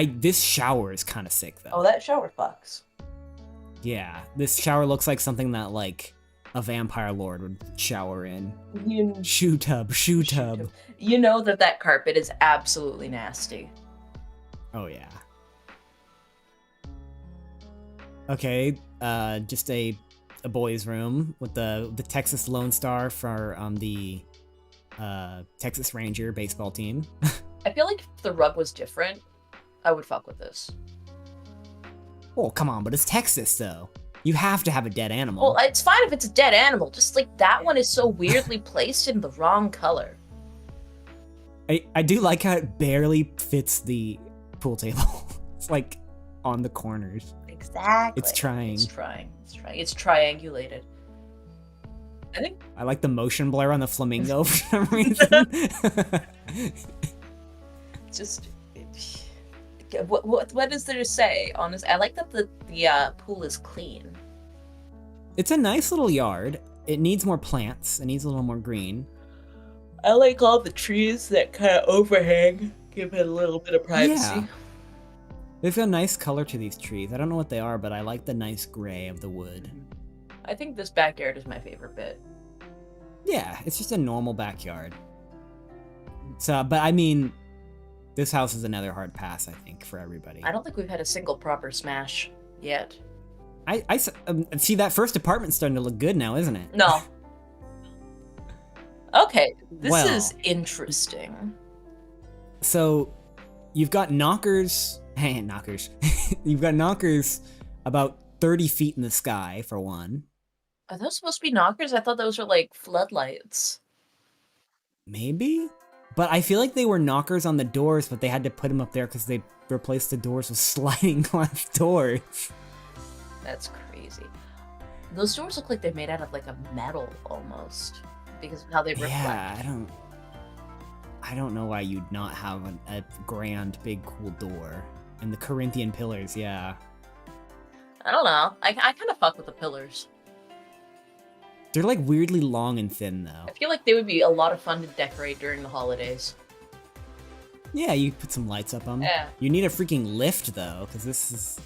this shower is kind of sick though. Oh, that shower fucks. Yeah, this shower looks like something that like a vampire lord would shower in. Shoe tub. You know that carpet is absolutely nasty. Oh yeah. Okay, just a boys' room with the Texas Lone Star for the Texas Ranger baseball team. I feel like if the rug was different, I would fuck with this. Oh, come on, but it's Texas though. You have to have a dead animal. Well, it's fine if it's a dead animal, just like that one is so weirdly placed in the wrong color. I do like how it barely fits the pool table. It's like on the corners. Exactly. It's trying. It's triangulated. I think I like the motion blur on the flamingo for some reason. just what is there to say? Honestly, I like that the pool is clean. It's a nice little yard. It needs more plants. It needs a little more green. I like all the trees that kind of overhang, give it a little bit of privacy. Yeah. They've got a nice color to these trees. I don't know what they are, but I like the nice gray of the wood. I think this backyard is my favorite bit. Yeah, it's just a normal backyard. So, but I mean, this house is another hard pass, I think, for everybody. I don't think we've had a single proper smash yet. I see that first apartment's starting to look good now, isn't it? No. Okay, this Well. is interesting. So, you've got knockers. Hey, knockers. You've got knockers about 30 feet in the sky, for one. Are those supposed to be knockers? I thought those were like floodlights. Maybe? But I feel like they were knockers on the doors, but they had to put them up there because they replaced the doors with sliding glass doors. That's crazy. Those doors look like they're made out of like a metal almost because of how they reflect. Yeah, I don't know why you'd not have a grand, big, cool door. And the Corinthian pillars, yeah. I don't know. I kind of fuck with the pillars. They're like weirdly long and thin, though. I feel like they would be a lot of fun to decorate during the holidays. Yeah, you put some lights up on them. Yeah. You need a freaking lift, though, because this is...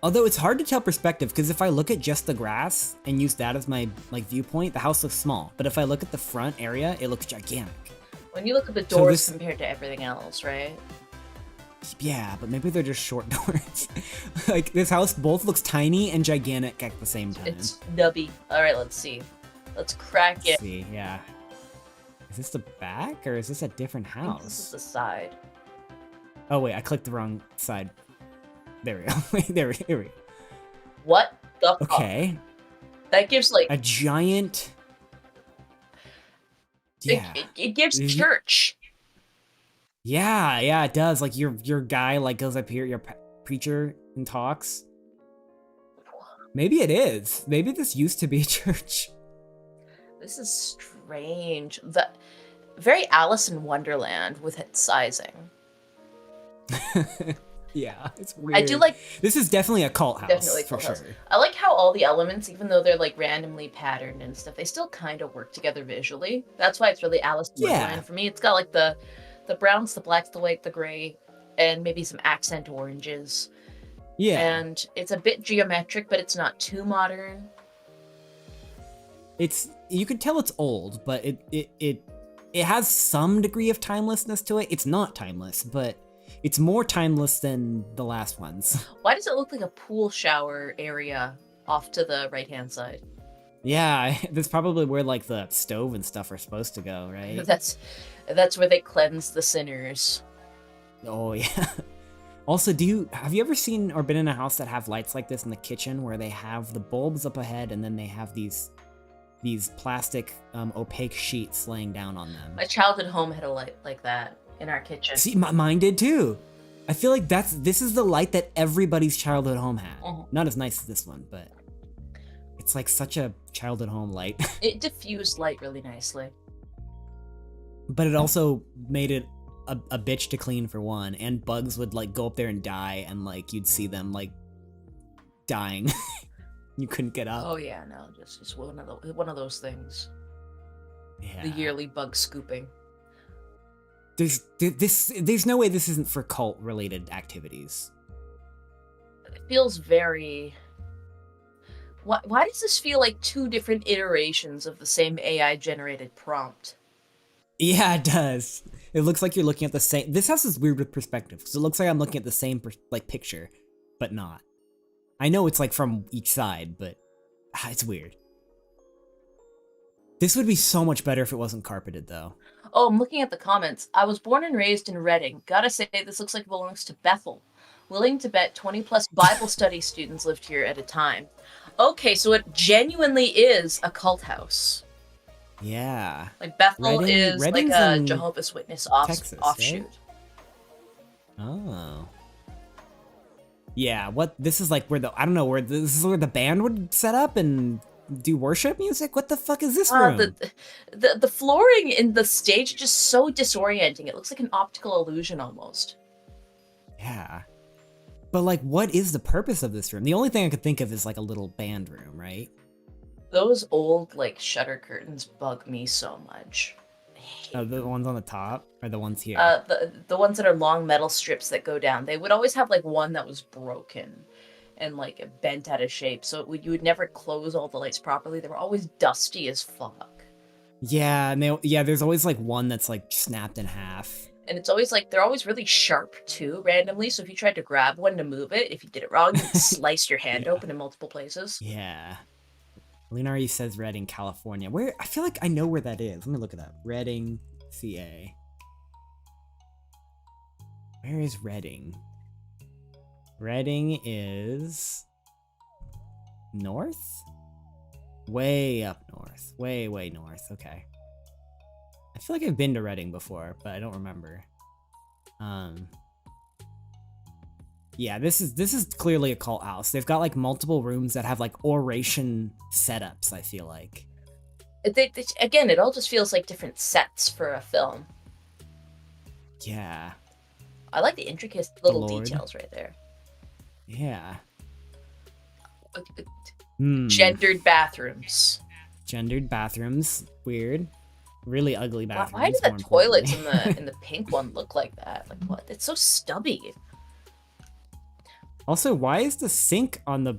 Although it's hard to tell perspective, because if I look at just the grass and use that as my like viewpoint, the house looks small. But if I look at the front area, it looks gigantic. When you look at the doors compared to everything else, right? Yeah, but maybe they're just short doors. Like, this house both looks tiny and gigantic at the same time. It's nubby. Alright, let's see. Let's crack it. Let's see, yeah. Is this the back, or is this a different I think this is house? the side. Oh wait, I clicked the wrong side. There we go. there we go. What the fuck? Okay. That gives like... A giant... Yeah. It gives church. Yeah, it does. Like, your guy, like, goes up here, your preacher, and talks. Maybe it is. Maybe this used to be a church. This is strange. Very Alice in Wonderland with its sizing. Yeah, it's weird. I do like... This is definitely a cult house, Definitely for cult house. sure. I like how all the elements, even though they're like randomly patterned and stuff, they still kind of work together visually. That's why it's really Alice in Wonderland for me. It's got like the browns, the blacks, the white, the gray, and maybe some accent oranges. Yeah. And it's a bit geometric, but it's not too modern. You could tell it's old, but it has some degree of timelessness to it. It's not timeless, but it's more timeless than the last ones. Why does it look like a pool shower area off to the right-hand side? Yeah, that's probably where like the stove and stuff are supposed to go, right? That's where they cleanse the sinners. Oh yeah. Also, have you ever seen or been in a house that have lights like this in the kitchen where they have the bulbs up ahead and then they have these plastic opaque sheets laying down on them? My childhood home had a light like that in our kitchen. See, mine did too. I feel like this is the light that everybody's childhood home had. Not as nice as this one, but it's like such a childhood home light. It diffused light really nicely. But it also made it a bitch to clean for one, and bugs would like go up there and die, and like you'd see them like dying. You couldn't get up. Oh yeah, no, just one of those things. Yeah. The yearly bug scooping. There's no way this isn't for cult related activities. It feels very. Why does this feel like two different iterations of the same AI generated prompt? Yeah, it does. It looks like you're looking at the same. This house is weird with perspective, because it looks like I'm looking at the same like picture, but not. I know it's like from each side, but it's weird. This would be so much better if it wasn't carpeted, though. Oh, I'm looking at the comments. I was born and raised in Reading. Gotta say, this looks like it belongs to Bethel. Willing to bet 20 plus Bible study students lived here at a time. Okay, so it genuinely is a cult house. Yeah. Like Bethel is Reading's like a in Jehovah's Witness Texas, offshoot. right? Oh. Yeah, this is like where this is where the band would set up and do worship music? What the fuck is this room? The flooring in the stage is just so disorienting. It looks like an optical illusion almost. Yeah. But like, what is the purpose of this room? The only thing I could think of is like a little band room, right? Those old like shutter curtains bug me so much. Oh, the ones on the top or the ones here? The ones that are long metal strips that go down. They would always have like one that was broken and like bent out of shape, so you would never close all the lights properly. They were always dusty as fuck. Yeah, and there's always like one that's like snapped in half. And it's always like they're always really sharp too, randomly. So if you tried to grab one to move it, if you did it wrong, you'd slice your hand open in multiple places. Yeah. Lunari says Redding, California. Where? I feel like I know where that is. Let me look it up. Redding, CA. Where is Redding? Redding is north? Way up north. Way north. Okay. I feel like I've been to Reading before, but I don't remember. Yeah, this is clearly a cult house. They've got like multiple rooms that have like oration setups, I feel like. Again, it all just feels like different sets for a film. Yeah. I like the intricate little details right there. Yeah. Gendered bathrooms. Gendered bathrooms. Weird. Really ugly bathrooms. Why do the toilets in the pink one look like that? Like what? It's so stubby. Also, why is the sink on the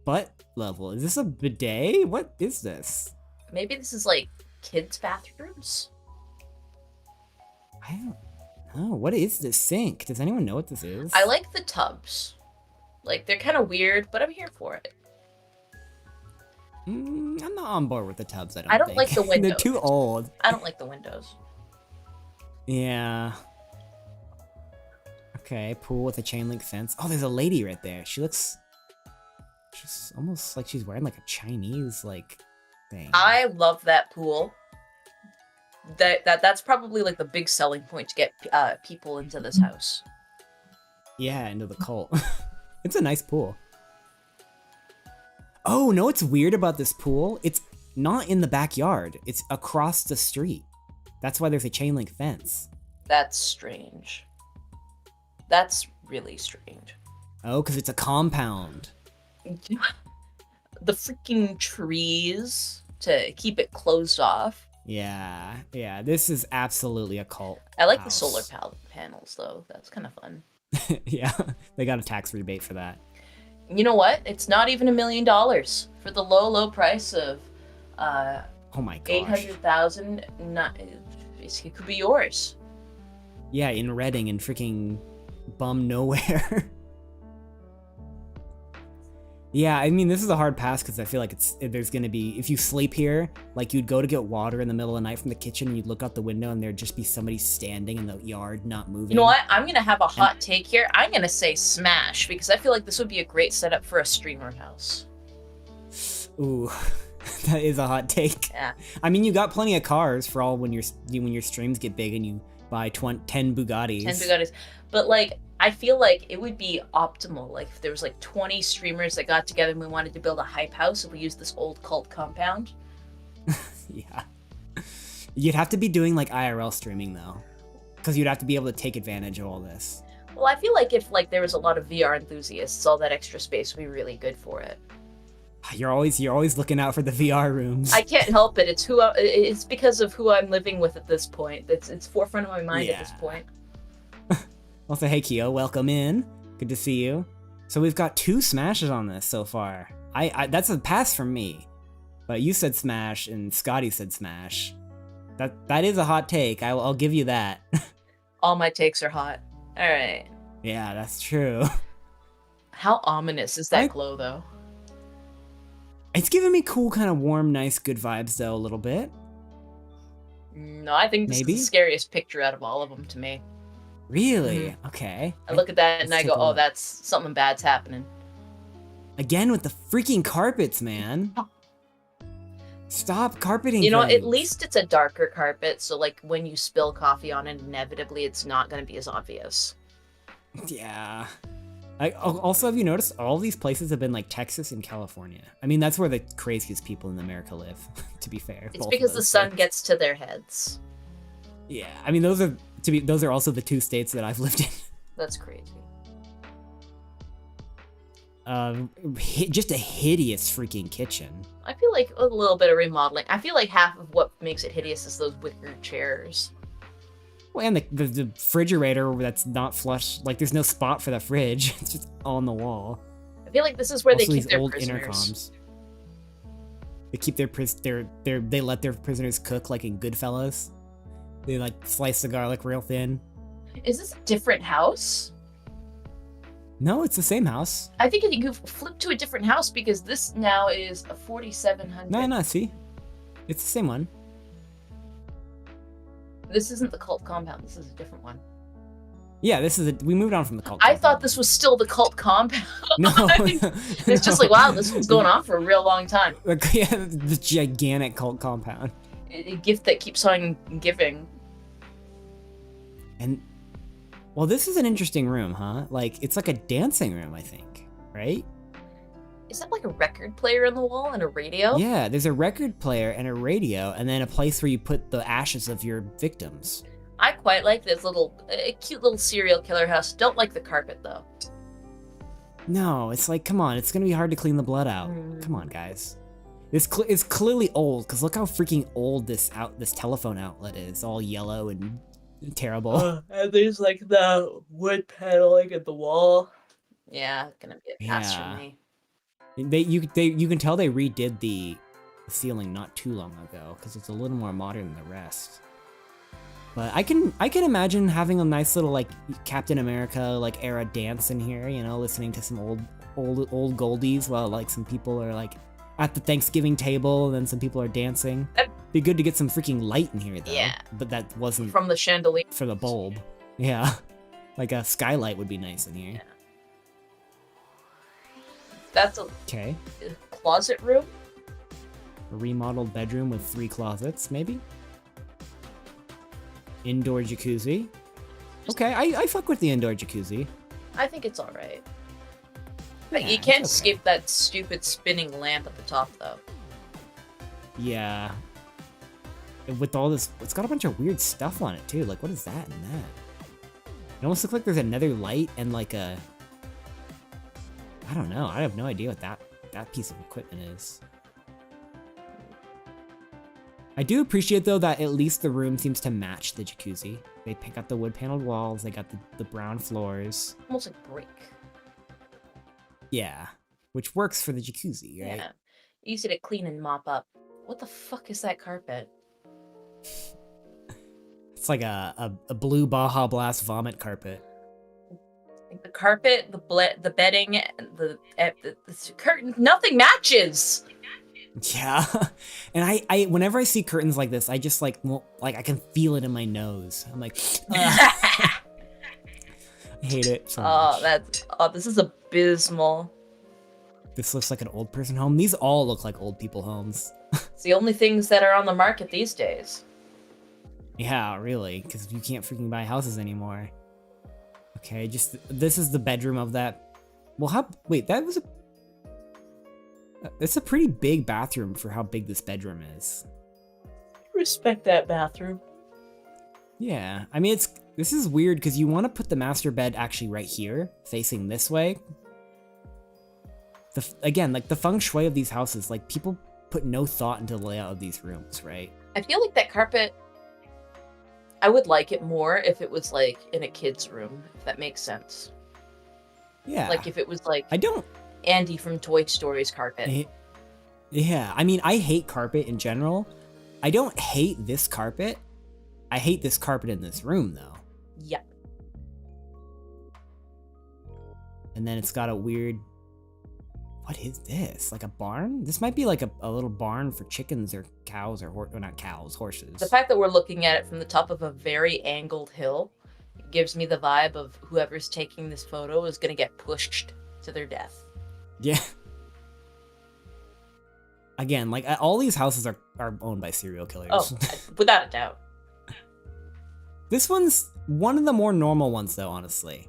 butt level? Is this a bidet? What is this? Maybe this is like kids' bathrooms? I don't know. What is this sink? Does anyone know what this is? I like the tubs. Like, they're kind of weird, but I'm here for it. I'm not on board with the tubs, I don't like the windows. They're too old. I don't like the windows. Yeah. Okay, pool with a chain link fence. Oh, there's a lady right there. She's almost like she's wearing like a Chinese like thing. I love that pool. That's probably like the big selling point to get people into this house. Yeah, into the cult. It's a nice pool. Oh, no, what's weird about this pool? It's not in the backyard. It's across the street. That's why there's a chain link fence. That's strange. That's really strange. Oh, because it's a compound. The freaking trees to keep it closed off. Yeah, this is absolutely a cult I like house. the solar panels, though. That's kind of fun. Yeah, they got a tax rebate for that. You know what? It's not even $1 million for the low price of oh my gosh, $800,000. It could be yours. Yeah, in Reading, in freaking bum nowhere. Yeah, I mean, this is a hard pass because I feel like there's gonna be, if you sleep here, like you'd go to get water in the middle of the night from the kitchen, and you'd look out the window and there'd just be somebody standing in the yard not moving. You know what? I'm gonna have a hot take here. I'm gonna say smash because I feel like this would be a great setup for a streamer house. Ooh, that is a hot take. Yeah. I mean, you got plenty of cars for all when your streams get big and you buy 10 Bugattis. 10 Bugattis. But like, I feel like it would be optimal. Like if there was like 20 streamers that got together and we wanted to build a hype house and we used this old cult compound. Yeah. You'd have to be doing like IRL streaming though, because you'd have to be able to take advantage of all this. Well, I feel like if like there was a lot of VR enthusiasts, all that extra space would be really good for it. You're always looking out for the VR rooms. I can't help it. It's because of who I'm living with at this point. It's forefront of my mind at this point. Also, hey Kyo, welcome in. Good to see you. So we've got 2 smashes on this so far. That's a pass from me. But you said smash and Scotty said smash. That is a hot take. I'll give you that. All my takes are hot. All right. Yeah, that's true. How ominous is that glow though? It's giving me cool, kind of warm, nice, good vibes though a little bit. No, I think this is the scariest picture out of all of them to me. Really? Mm-hmm. Okay. I look at that and I go, oh, that's something bad's happening. Again with the freaking carpets, man. Stop carpeting. You know, at least it's a darker carpet, so like when you spill coffee on it, inevitably it's not going to be as obvious. Yeah. Also, have you noticed all these places have been like Texas and California? I mean, that's where the craziest people in America live, to be fair. It's because the sun gets to their heads. Yeah, I mean, those are also the 2 states that I've lived in. That's crazy. Just a hideous freaking kitchen. I feel like a little bit of remodeling. I feel like half of what makes it hideous is those wicker chairs. Well, and the refrigerator that's not flush. Like, there's no spot for the fridge. It's just on the wall. I feel like this is where also, they keep their old prisoners. Intercoms. They keep they let their prisoners cook like in Goodfellas. They like slice the garlic real thin. Is this a different house? No, it's the same house. I think you flip to a different house because this now is a 4700. No, see? It's the same one. This isn't the cult compound. This is a different one. Yeah, we moved on from the cult I compound. thought this was still the cult compound. No. It's just like, wow, this was going on for a real long time. Like, yeah, the gigantic cult compound. A gift that keeps on giving. And, well, this is an interesting room, huh? Like, it's like a dancing room, I think, right? Is that like a record player on the wall and a radio? Yeah, there's a record player and a radio, and then a place where you put the ashes of your victims. I quite like this cute little serial killer house. Don't like the carpet, though. No, it's like, come on, it's gonna be hard to clean the blood out. Come on, guys. It's clearly old, because look how freaking old this telephone outlet is. All yellow and terrible. And there's like the wood paneling at the wall. Yeah, gonna be a pass for me. You can tell they redid the ceiling not too long ago, because it's a little more modern than the rest. But I can imagine having a nice little like Captain America like era dance in here, you know, listening to some old goldies while like some people are like at the Thanksgiving table and then some people are dancing. Be good to get some freaking light in here though. Yeah. But that wasn't from the chandelier for the bulb. Yeah. Like a skylight would be nice in here. Yeah. That's a closet room. A remodeled bedroom with 3 closets, maybe. Indoor jacuzzi. Okay, I fuck with the indoor jacuzzi. I think it's alright. Yeah, you can't skip that stupid spinning lamp at the top, though. Yeah. With all this, it's got a bunch of weird stuff on it, too. Like, what is that and that? It almost looks like there's another light and, like, a... I don't know. I have no idea what that piece of equipment is. I do appreciate, though, that at least the room seems to match the jacuzzi. They pick up the wood-paneled walls, they got the brown floors. Almost like brick. Yeah, which works for the jacuzzi, right? Yeah, easy to clean and mop up. What the fuck is that carpet? It's like a blue Baja Blast vomit carpet. Like the carpet, the bedding, and the curtain, nothing matches. Yeah. And I whenever I see curtains like this, I just like, well, like I can feel it in my nose. I'm like, ugh. I hate it so much. This is abysmal. This looks like an old person home. These all look like old people homes. It's the only things that are on the market these days. Yeah, really, because you can't freaking buy houses anymore. Okay, just this is the bedroom of that. Well, wait, that was it's a pretty big bathroom for how big this bedroom is. Respect that bathroom. Yeah, I mean, this is weird because you want to put the master bed actually right here, facing this way. Again, like the feng shui of these houses, like people put no thought into the layout of these rooms, right? I feel like that carpet, I would like it more if it was like in a kid's room, if that makes sense. Yeah. Like if it was like Andy from Toy Story's carpet. Yeah, I mean, I hate carpet in general. I don't hate this carpet. I hate this carpet in this room, though. Yeah. And then it's got a weird... What is this? Like a barn? This might be like a little barn for chickens or cows or not cows, horses. The fact that we're looking at it from the top of a very angled hill gives me the vibe of whoever's taking this photo is going to get pushed to their death. Yeah. Again, like all these houses are owned by serial killers. Oh, without a doubt. This one's one of the more normal ones, though, honestly.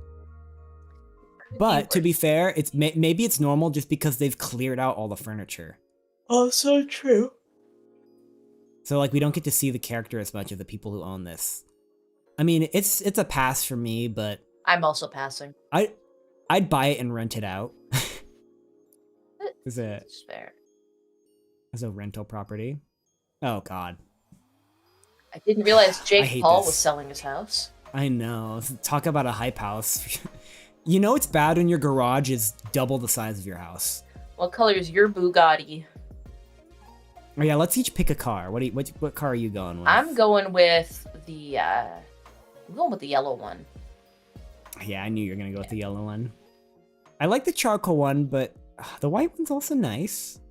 But to be fair, it's maybe it's normal just because they've cleared out all the furniture. Also true. So like we don't get to see the character as much of the people who own this. I mean, it's a pass for me, but I'm also passing. I'd buy it and rent it out. It's fair. As a rental property. Oh God. I didn't realize Jake Paul was selling his house. I know. Talk about a hype house. You know it's bad when your garage is double the size of your house. What color is your Bugatti? Oh yeah, let's each pick a car. What car are you going with? I'm going with the yellow one. Yeah, I knew you were gonna go with the yellow one. I like the charcoal one, but the white one's also nice.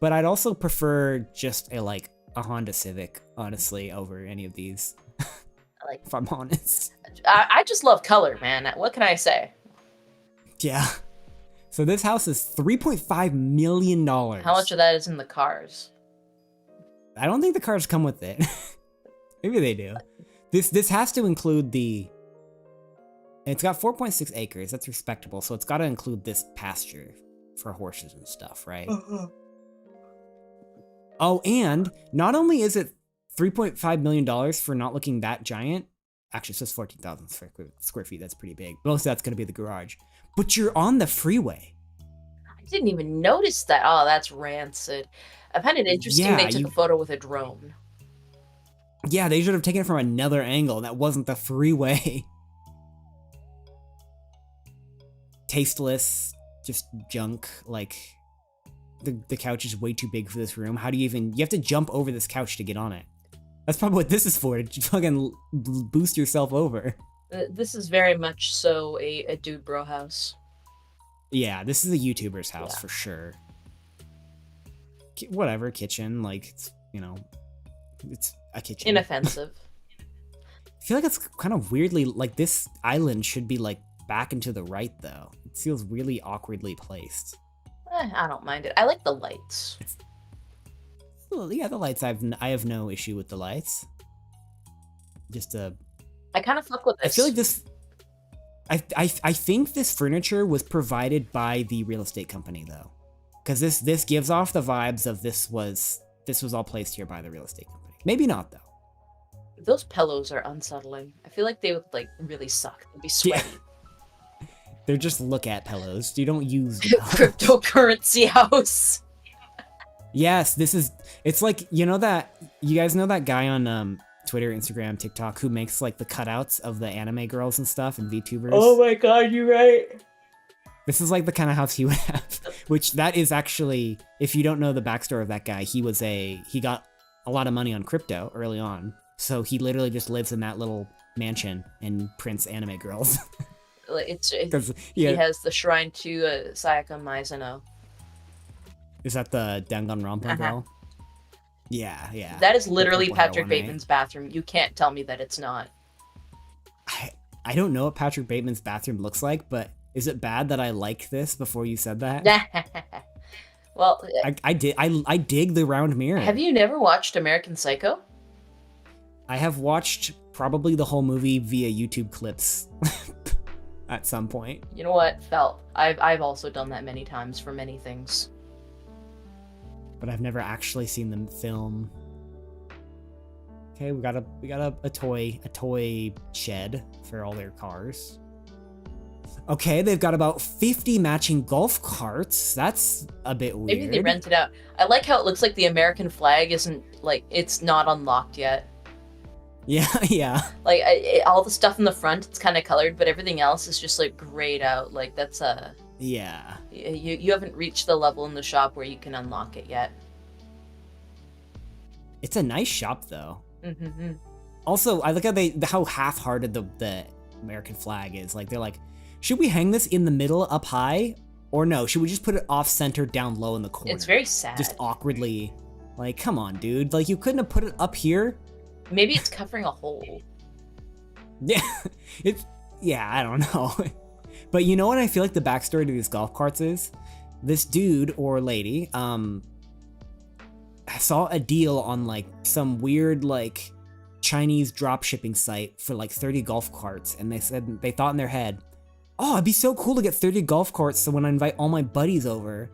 But I'd also prefer just a Honda Civic, honestly, over any of these. If I'm honest. I just love color, man. What can I say? Yeah. So this house is $3.5 million. How much of that is in the cars? I don't think the cars come with it. Maybe they do. This has to include it's got 4.6 acres. That's respectable. So it's got to include this pasture for horses and stuff, right? Oh, and not only is it $3.5 million for not looking that giant. Actually, it says 14,000 square feet. That's pretty big. Most of that's going to be the garage. But you're on the freeway. I didn't even notice that. Oh, that's rancid. I find it interesting they took a photo with a drone. Yeah, they should have taken it from another angle. That wasn't the freeway. Tasteless, just junk. Like, the couch is way too big for this room. How do you have to jump over this couch to get on it. That's probably what this is for, to fucking boost yourself over. This is very much so a dude bro house. Yeah, this is a YouTuber's house for sure. Whatever, kitchen, like, it's a kitchen. Inoffensive. I feel like it's kind of weirdly, like, this island should be, like, back and to the right, though. It feels really awkwardly placed. I don't mind it. I like the lights. Well, yeah, the lights, I have no issue with the lights. I kind of fuck with this. I feel like this... I think this furniture was provided by the real estate company, though. Because this gives off the vibes of this was all placed here by the real estate company. Maybe not, though. Those pillows are unsettling. I feel like they would, really suck. They'd be sweaty. Yeah. They're just look-at pillows. You don't use Cryptocurrency house. Yes, it's like, you guys know that guy on Twitter, Instagram, TikTok who makes the cutouts of the anime girls and stuff and VTubers? Oh my god, you're right. This is the kind of house he would have, which that is actually, if you don't know the backstory of that guy, he got a lot of money on crypto early on. So he literally just lives in that little mansion and prints anime girls. Because he has the shrine to Sayaka Maizano. Is that the Danganronpa girl? Yeah. That is The literally purple hair Patrick one, right? Bateman's bathroom. You can't tell me that it's not. I don't know what Patrick Bateman's bathroom looks like, but is it bad that I like this before you said that? Well, I dig the round mirror. Have you never watched American Psycho? I have watched probably the whole movie via YouTube clips at some point. You know what, I've also done that many times for many things. But I've never actually seen them film. Okay, we got a toy shed for all their cars. Okay, they've got about 50 matching golf carts. That's a bit weird. Maybe they rent it out. I like how it looks like the American flag isn't, like, it's not unlocked yet. Yeah. Like, all the stuff in the front, it's kind of colored, but everything else is just, like, grayed out. Like, that's Yeah. You haven't reached the level in the shop where you can unlock it yet. It's a nice shop, though. Mm-hmm. Also, I look at how half-hearted the American flag is. Like, they're like, should we hang this in the middle up high? Or no, should we just put it off-center down low in the corner? It's very sad. Just awkwardly. Like, come on, dude. Like, you couldn't have put it up here? Maybe it's covering a hole. Yeah, I don't know. But you know what I feel like the backstory to these golf carts is? This dude or lady, saw a deal on like some weird like Chinese drop shipping site for like 30 golf carts, and they thought in their head, oh, it'd be so cool to get 30 golf carts so when I invite all my buddies over,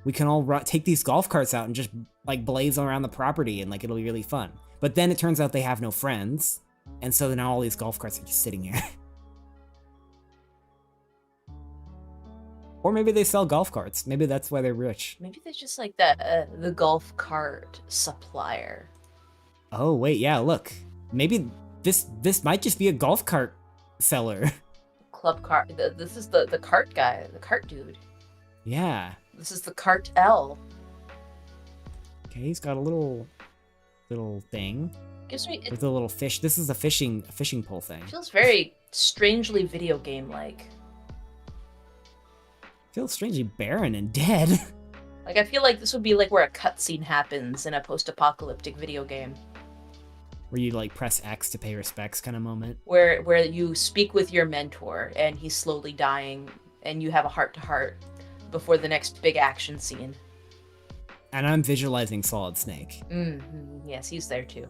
we can all take these golf carts out and just like blaze around the property and like it'll be really fun. But then it turns out they have no friends, and so now all these golf carts are just sitting here. Or maybe they sell golf carts. Maybe that's why they're rich. Maybe they're just like the golf cart supplier. Oh wait, yeah, look. Maybe this might just be a golf cart seller. Club cart. This is the cart guy, the cart dude. Yeah. This is the cart L. Okay, he's got a little thing. Gives me with a little fish. This is a fishing pole thing. Feels very strangely video game like. Feels strangely barren and dead. Like, I feel like this would be like where a cutscene happens in a post-apocalyptic video game. Where you like press X to pay respects kind of moment. Where you speak with your mentor and he's slowly dying and you have a heart-to-heart before the next big action scene. And I'm visualizing Solid Snake. Mm-hmm. Yes, he's there too.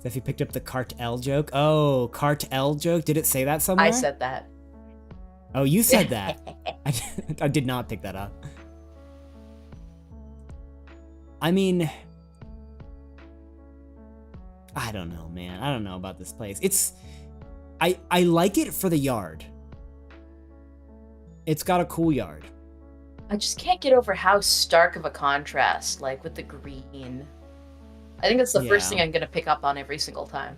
So if you picked up the cartel joke. Oh, cartel joke? Did it say that somewhere? I said that. Oh, you said that. I did not pick that up. I mean, I don't know, man. I don't know about this place. I like it for the yard. It's got a cool yard. I just can't get over how stark of a contrast, like with the green. I think that's the first thing I'm gonna pick up on every single time.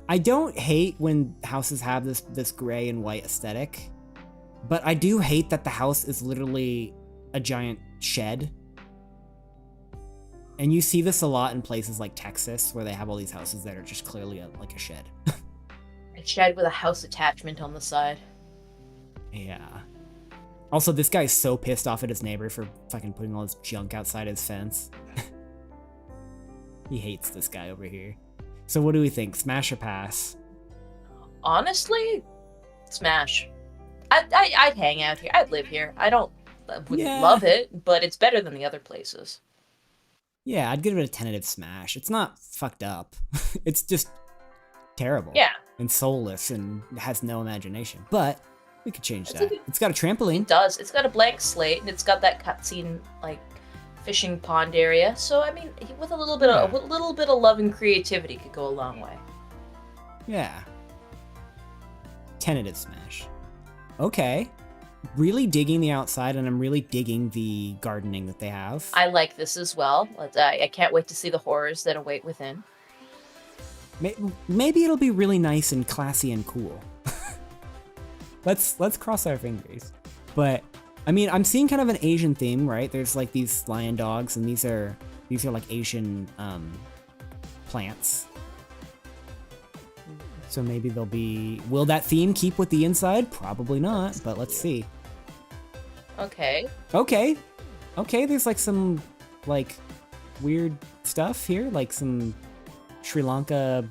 I don't hate when houses have this gray and white aesthetic, but I do hate that the house is literally a giant shed. And you see this a lot in places like Texas, where they have all these houses that are just clearly like a shed. A shed with a house attachment on the side. Yeah. Also, this guy's so pissed off at his neighbor for fucking putting all his junk outside his fence. He hates this guy over here. So what do we think? Smash or pass? Honestly, smash. I'd hang out here. I'd live here. I wouldn't love it, but it's better than the other places. Yeah, I'd give it a tentative smash. It's not fucked up. It's just terrible. Yeah. And soulless and has no imagination. But we could change that. It's got a trampoline. It does. It's got a blank slate, and it's got that cutscene, like, fishing pond area. So I mean, with a little bit of love and creativity could go a long way. Yeah. Tentative smash. Okay. Really digging the outside, and I'm really digging the gardening that they have. I like this as well. I can't wait to see the horrors that await within. Maybe it'll be really nice and classy and cool. Let's cross our fingers. But I mean, I'm seeing kind of an Asian theme, right? There's like these lion dogs, and these are like Asian plants. So maybe they'll be... Will that theme keep with the inside? Probably not, but let's see. Okay. Okay. Okay, there's like some like weird stuff here, like some Sri Lanka,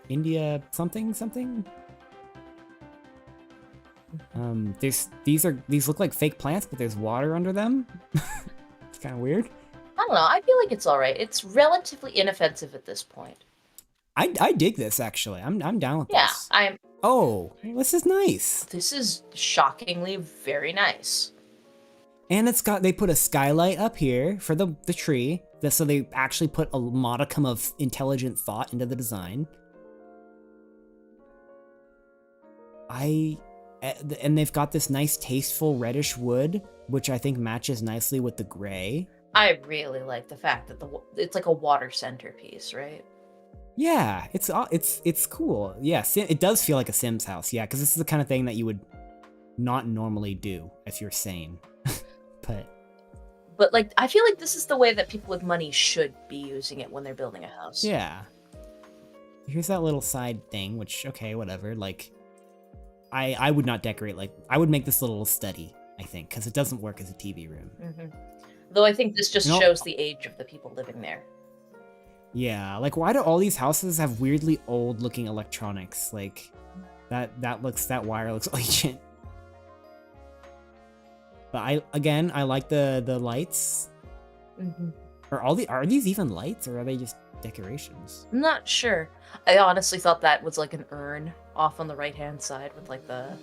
India, something. These look like fake plants, but there's water under them. It's kind of weird. I don't know. I feel like it's all right. It's relatively inoffensive at this point. I dig this actually. I'm down with Yeah, this. Oh, this is nice. This is shockingly very nice. And they put a skylight up here for the tree, so they actually put a modicum of intelligent thought into the design. And they've got this nice tasteful reddish wood, which I think matches nicely with the gray. I really like the fact that it's like a water centerpiece, right? Yeah, it's cool. Yeah, it does feel like a Sims house. Yeah, because this is the kind of thing that you would not normally do if you're sane. But like, I feel like this is the way that people with money should be using it when they're building a house. Yeah. Here's that little side thing, which, okay, whatever. Like, I would not decorate, like, I would make this a little study, I think, because it doesn't work as a TV room. Mm-hmm. Though I think this just shows the age of the people living there. Yeah, like, why do all these houses have weirdly old-looking electronics? Like, that wire looks ancient. But I like the lights. Mm-hmm. Are these even lights, or are they just decorations? I'm not sure. I honestly thought that was like an urn off on the right-hand side with like the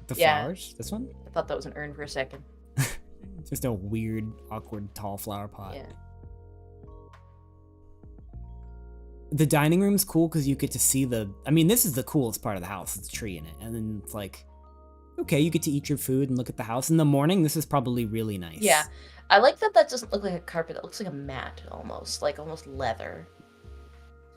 flowers? This one? I thought that was an urn for a second. Just a weird, awkward, tall flower pot. Yeah. The dining room's cool because you get to see this is the coolest part of the house. It's a tree in it. And then it's like, okay, you get to eat your food and look at the house. In the morning, this is probably really nice. Yeah. I like that doesn't look like a carpet. It looks like a mat almost, like almost leather.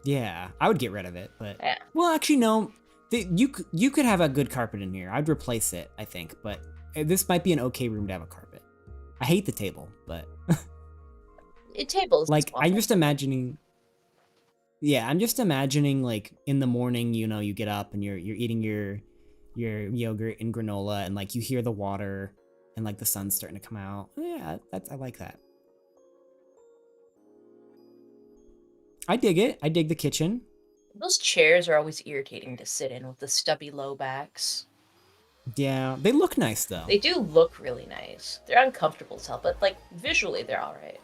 Yeah, I would get rid of it, but... Yeah. Well, actually, no. You could have a good carpet in here. I'd replace it, I think, but this might be an okay room to have a carpet. I hate the table, but... Tables. Like, I'm just imagining... Yeah, I'm just imagining, like, in the morning, you get up and you're eating your yogurt and granola, and, like, you hear the water, and, like, the sun's starting to come out. Yeah, I like that. I dig it. I dig the kitchen. Those chairs are always irritating to sit in with the stubby low backs. Yeah, they look nice, though. They do look really nice. They're uncomfortable as hell, but, like, visually they're alright.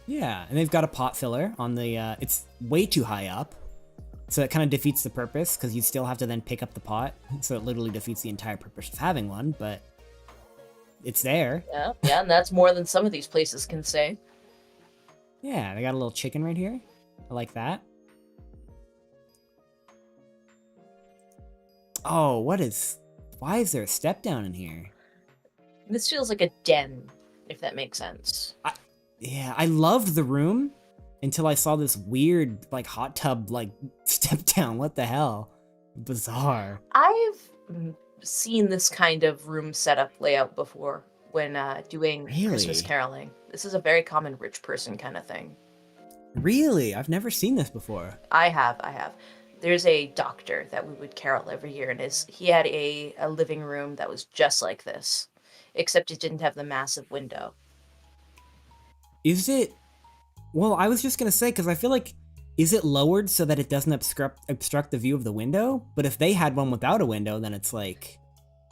Yeah, and they've got a pot filler on the, it's way too high up. So it kind of defeats the purpose, because you still have to then pick up the pot. So it literally defeats the entire purpose of having one, but it's there. Yeah, and that's more than some of these places can say. Yeah, they got a little chicken right here. I like that. Oh, why is there a step down in here? This feels like a den, if that makes sense. Yeah, I loved the room until I saw this weird, like, hot tub, like, step down. What the hell? Bizarre. I've seen this kind of room setup layout before when doing Christmas caroling. This is a very common rich person kind of thing. Really? I've never seen this before. I have. There's a doctor that we would carol every year, and he had a living room that was just like this, except it didn't have the massive window. Is it? Well, I was just gonna say, because I feel like, is it lowered so that it doesn't obstruct the view of the window? But if they had one without a window, then it's like...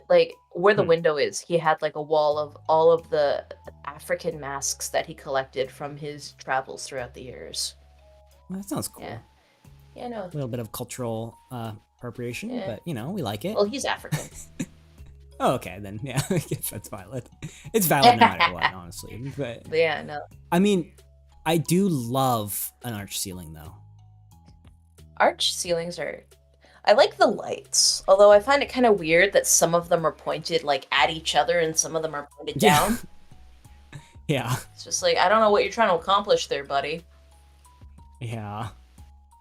Like, where the window is, he had like a wall of all of the African masks that he collected from his travels throughout the years. Well, that sounds cool. Yeah, no. A little bit of cultural appropriation, but, we like it. Well, he's African. Oh, okay, then, yeah, I guess that's valid. It's valid no matter what, honestly. But yeah, no. I mean, I do love an arch ceiling, though. Arch ceilings are... I like the lights, although I find it kind of weird that some of them are pointed, like, at each other and some of them are pointed down. Yeah. It's just like, I don't know what you're trying to accomplish there, buddy. Yeah.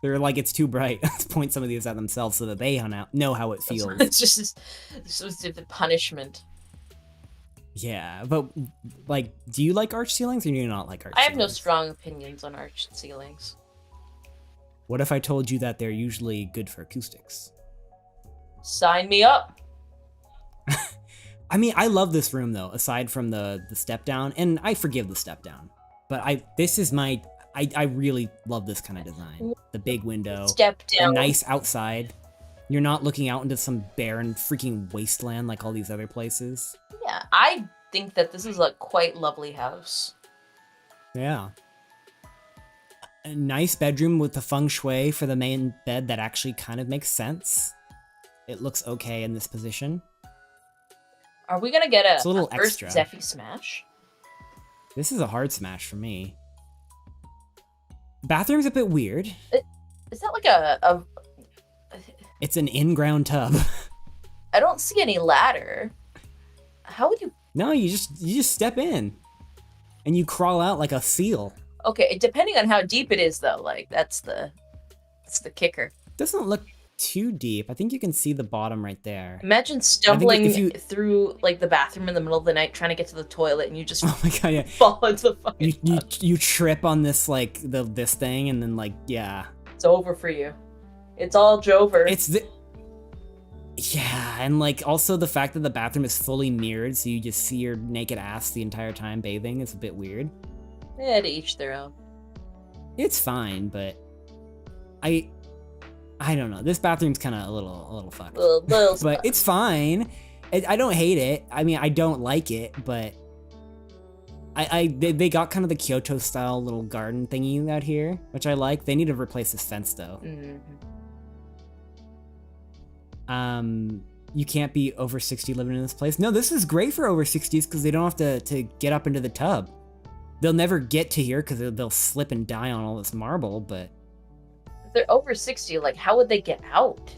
They're like, it's too bright. Let's point some of these at themselves so that they know how it feels. It's just the punishment. Yeah, but, like, do you like arch ceilings or do you not like arch ceilings? I have no strong opinions on arched ceilings. What if I told you that they're usually good for acoustics? Sign me up. I mean, I love this room though, aside from the step down, and I forgive the step down. But I really love this kind of design. The big window, Step down. a nice outside. You're not looking out into some barren freaking wasteland like all these other places. Yeah, I think that this is a quite lovely house. Yeah. A nice bedroom with the feng shui for the main bed that actually kind of makes sense. It looks okay in this position. Are we gonna get It's a little first extra. Zeffy smash? This is a hard smash for me. Bathroom's a bit weird. Is that like a It's an in-ground tub. I don't see any ladder. How would you... No, you just step in. And you crawl out like a seal. Okay, depending on how deep it is, though, like, that's the kicker. Doesn't look too deep. I think you can see the bottom right there. Imagine stumbling if you- through, like, the bathroom in the middle of the night trying to get to the toilet, and you just Oh my god, yeah. fall into the fucking You trip on this, like, this thing, and then, like, yeah. It's over for you. It's all Jover. Yeah, and, like, also the fact that the bathroom is fully mirrored, so you just see your naked ass the entire time bathing is a bit weird. To each their own. It's fine, but I don't know. This bathroom's kind of a little fucked. Little But it's fine. I don't hate it. I mean, I don't like it, but they got kind of the Kyoto style little garden thingy out here, which I like. They need to replace this fence though. You can't be over 60 living in this place. No, this is great for over 60s because they don't have to get up into the tub. They'll never get to here because they'll slip and die on all this marble, but if they're over 60, like, how would they get out?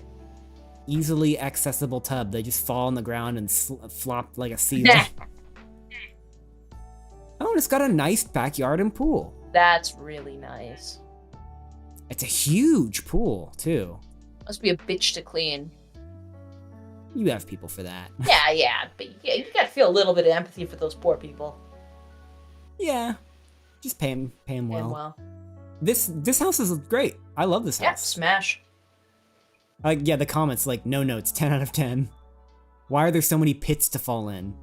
easily accessible tub. They just fall on the ground and flop like a seal. Oh, and it's got a nice backyard and pool. That's really nice. It's a huge pool, too. Must be a bitch to clean. You have people for that. Yeah, but yeah, you gotta feel a little bit of empathy for those poor people. Yeah, just pay him well. And well. This house is great. I love this Yeah, house. smash. Yeah, the comments like, no notes, 10 out of 10. Why are there so many pits to fall in?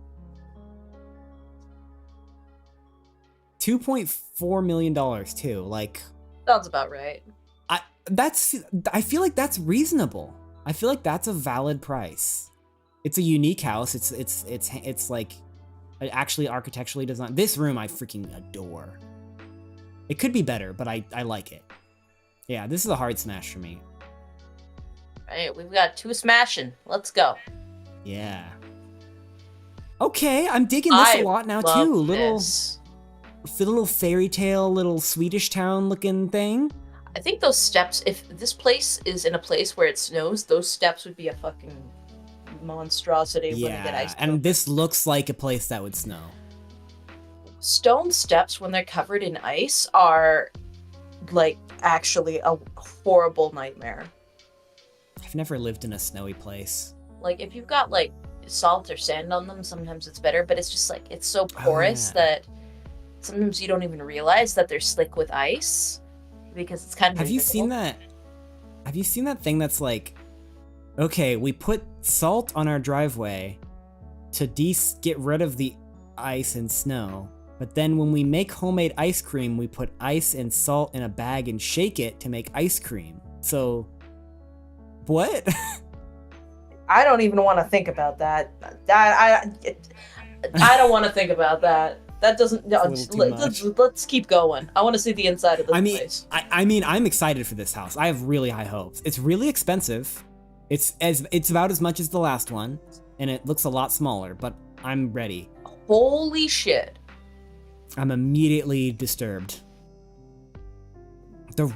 $2.4 million too. Like, Sounds about right. I feel like that's reasonable. I feel like that's a valid price. It's a unique house. It's like actually architecturally designed. This room I freaking adore. It could be better, but I like it. Yeah, this is a hard smash for me. Alright, we've got 2 smashing. Let's go. Yeah. Okay, I'm digging this a lot now too. Little fairy tale, little Swedish town looking thing. I think those steps, if this place is in a place where it snows, those steps would be a fucking monstrosity when they get ice. And this looks like a place that would snow. Stone steps, when they're covered in ice, are, like, actually a horrible nightmare. I've never lived in a snowy place. Like, if you've got, like, salt or sand on them, sometimes it's better, but it's just, like, it's so porous that sometimes you don't even realize that they're slick with ice, because it's kind of Have you invisible. seen that? Have you seen that thing that's like, okay, we put salt on our driveway to get rid of the ice and snow, but then when we make homemade ice cream, we put ice and salt in a bag and shake it to make ice cream. So, what? I don't even want to think about that. I don't want to think about that. That doesn't. No, let's keep going. I want to see the inside of this place. I mean, I'm excited for this house. I have really high hopes. It's really expensive. It's about as much as the last one, and it looks a lot smaller. But I'm ready. Holy shit! I'm immediately disturbed.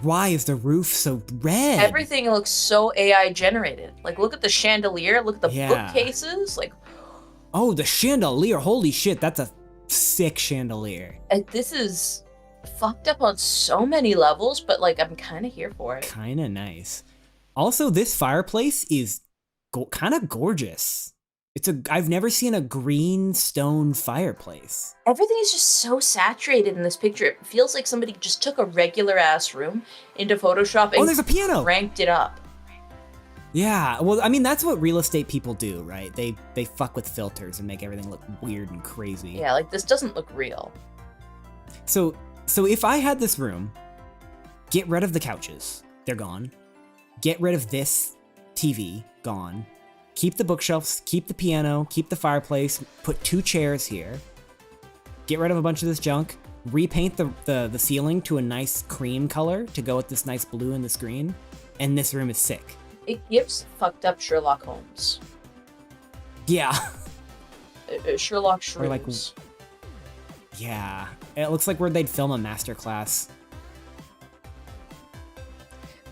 Why is the roof so red? Everything looks so AI generated. Like, look at the chandelier. Look at the bookcases. Like, oh, the chandelier. Holy shit, that's a sick chandelier. And this is fucked up on so many levels, but like I'm kind of here for it. Kind of nice. Also, this fireplace is kind of gorgeous. I've never seen a green stone fireplace. Everything is just so saturated in this picture. It feels like somebody just took a regular ass room into Photoshop Oh, and there's a piano. cranked it up. Yeah, well, I mean, that's what real estate people do, right? They fuck with filters and make everything look weird and crazy. Yeah, like this doesn't look real. So if I had this room, get rid of the couches. They're gone. Get rid of this TV. Gone. Keep the bookshelves, keep the piano, keep the fireplace, put 2 chairs here. Get rid of a bunch of this junk. Repaint the ceiling to a nice cream color to go with this nice blue in the screen. And this room is sick. It gives fucked up Sherlock Holmes. Yeah. Sherlock Or like, Shrooms. yeah. It looks like where they'd film a masterclass.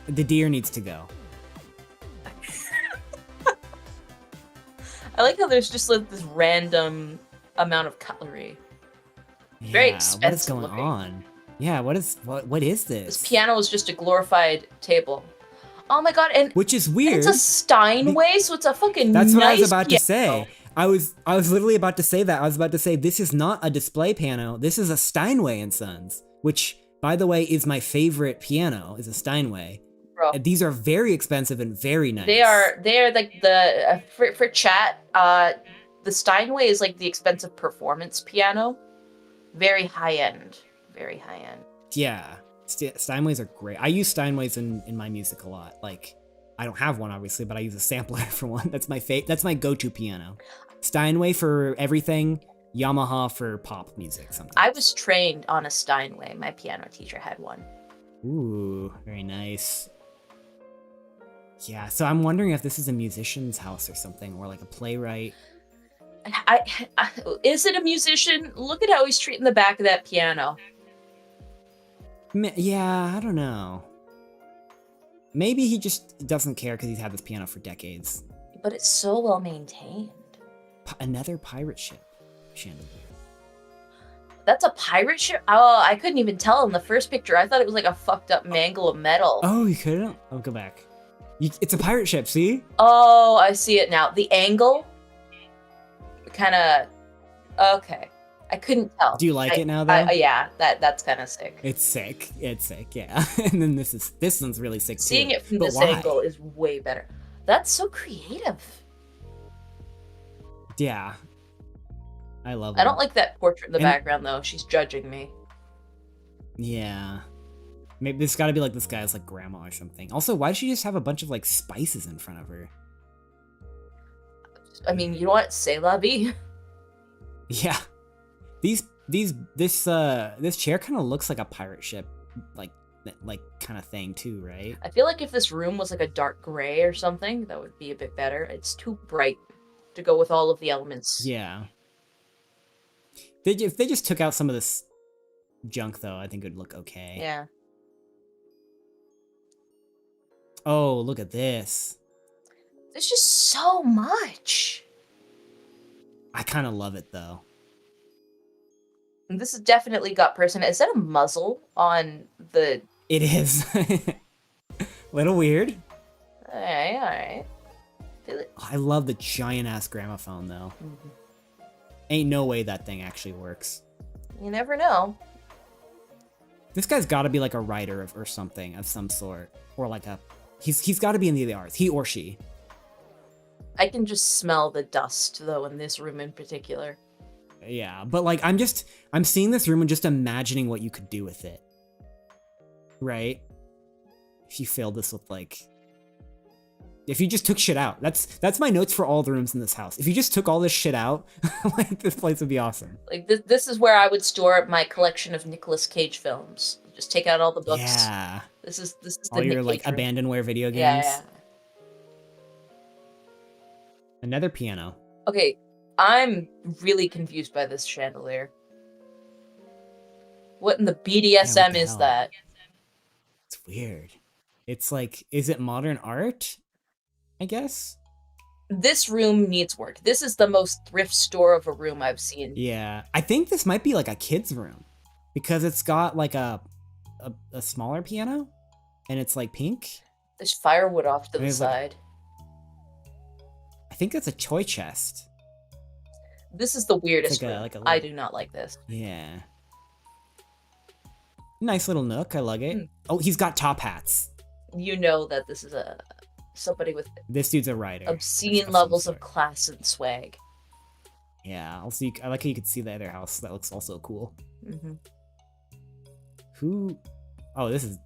The deer needs to go. I like how there's just like this random amount of cutlery. Very expensive What is going looking. on? Yeah, what is this? This piano is just a glorified table. Oh my god, and Which is and weird. it's a Steinway, so it's a fucking That's what I was nice about to piano. say. I was literally about to say that. I was about to say this is not a display piano. This is a Steinway & Sons, which, by the way, is my favorite piano. Is a Steinway. Bro. These are very expensive and very nice. They are like the for chat. The Steinway is like the expensive performance piano, very high end, very high end. Yeah, Steinways are great. I use Steinways in my music a lot. Like, I don't have one obviously, but I use a sampler for one. That's my go-to piano. Steinway for everything. Yamaha for pop music. Something. I was trained on a Steinway. My piano teacher had one. Ooh, very nice. Yeah, so I'm wondering if this is a musician's house or something, or like a playwright. Is it a musician? Look at how he's treating the back of that piano. Yeah, I don't know. Maybe he just doesn't care because he's had this piano for decades. But it's so well maintained. Another pirate ship chandelier. That's a pirate ship? Oh, I couldn't even tell in the first picture. I thought it was like a fucked up mangle of metal. Oh, you couldn't? Oh, go back. It's a pirate ship, see? Oh, I see it now. The angle? Kind of... Okay. I couldn't tell. Do you like it now, though? Yeah, that's kind of sick. It's sick. It's sick, yeah. And then this one's really sick, too. Seeing it from But this why? angle is way better. That's so creative. Yeah. I love I don't like that portrait in the And- background, though. She's judging me. Yeah. Maybe this gotta be like this guy's like grandma or something. Also, why does she just have a bunch of like spices in front of her? I mean, you know what? C'est la vie. Yeah. This chair kind of looks like a pirate ship, like kind of thing too, right? I feel like if this room was like a dark gray or something, that would be a bit better. It's too bright to go with all of the elements. Yeah. If they just took out some of this junk, though, I think it would look okay. Yeah. Oh, look at this. There's just so much. I kind of love it, though. And this has definitely got person. Is that a muzzle on the... It is. Little weird. Alright. I love the giant-ass gramophone, though. Mm-hmm. Ain't no way that thing actually works. You never know. This guy's got to be like a writer or something of some sort, or like a he's got to be in the arts, he or she. I can just smell the dust though in this room in particular. Yeah, but like I'm seeing this room and just imagining what you could do with it. Right? If you filled this with like, if you just took shit out. That's my notes for all the rooms in this house. If you just took all this shit out, like this place would be awesome. Like this is where I would store my collection of Nicolas Cage films. Just take out all the books. Yeah. This is the All your Nick like Cage room. abandonware video games. Yeah. Another piano. Okay, I'm really confused by this chandelier. What in the BDSM the is hell? that? It's weird. It's like, is it modern art? I guess. This room needs work. This is the most thrift store of a room I've seen. Yeah, I think this might be like a kid's room because it's got like a smaller piano and it's like pink. There's firewood off to the There's, like, side. I think that's a toy chest. This is the weirdest like room. like a I do not like this. Yeah. Nice little nook. I like it. Hmm. Oh, he's got top hats. You know that this is somebody with This dude's a writer. obscene some levels of sort. class and swag. Yeah. Also, I like how you can see the other house. That looks also cool. Mm-hmm. Who? Oh, this is.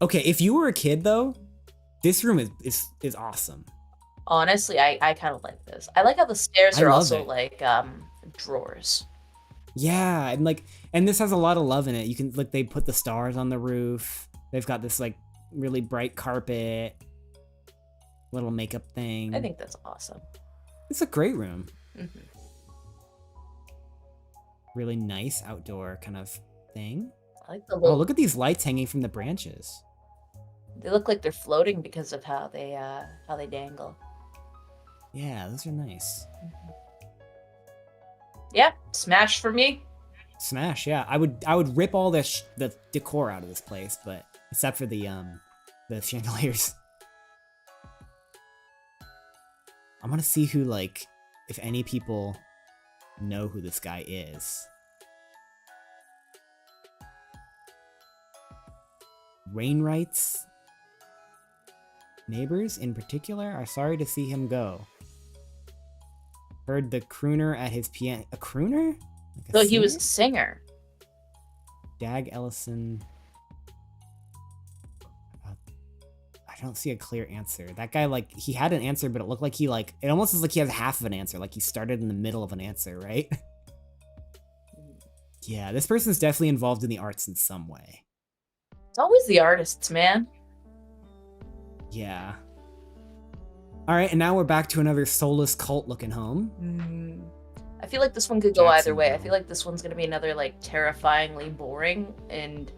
Okay, if you were a kid though, this room is awesome. Honestly, I kind of like this. I like how the stairs I are love also it. like drawers. Yeah, and this has a lot of love in it. You can they put the stars on the roof. They've got this like really bright carpet, little makeup thing. I think that's awesome. It's a great room. Mm-hmm. Really nice outdoor kind of thing. I like the little. Oh, look at these lights hanging from the branches. They look like they're floating because of how they dangle. Yeah, those are nice. Yeah, smash for me. Smash, yeah. I would rip all the decor out of this place, but except for the chandeliers. I want to see who if any people know who this guy is. Wainwright's neighbors in particular are sorry to see him go. Heard the crooner at his piano. A crooner? Like So he was a singer. Dag Ellison. I don't see a clear answer. That guy, he had an answer, but it looked like it almost is like he has half of an answer. Like he started in the middle of an answer, right? Yeah, this person's definitely involved in the arts in some way. It's always the artists, man. Yeah. All right, and now we're back to another soulless cult-looking home. I feel like this one could go either way. I Jacksonville. feel like this one's gonna be another terrifyingly boring and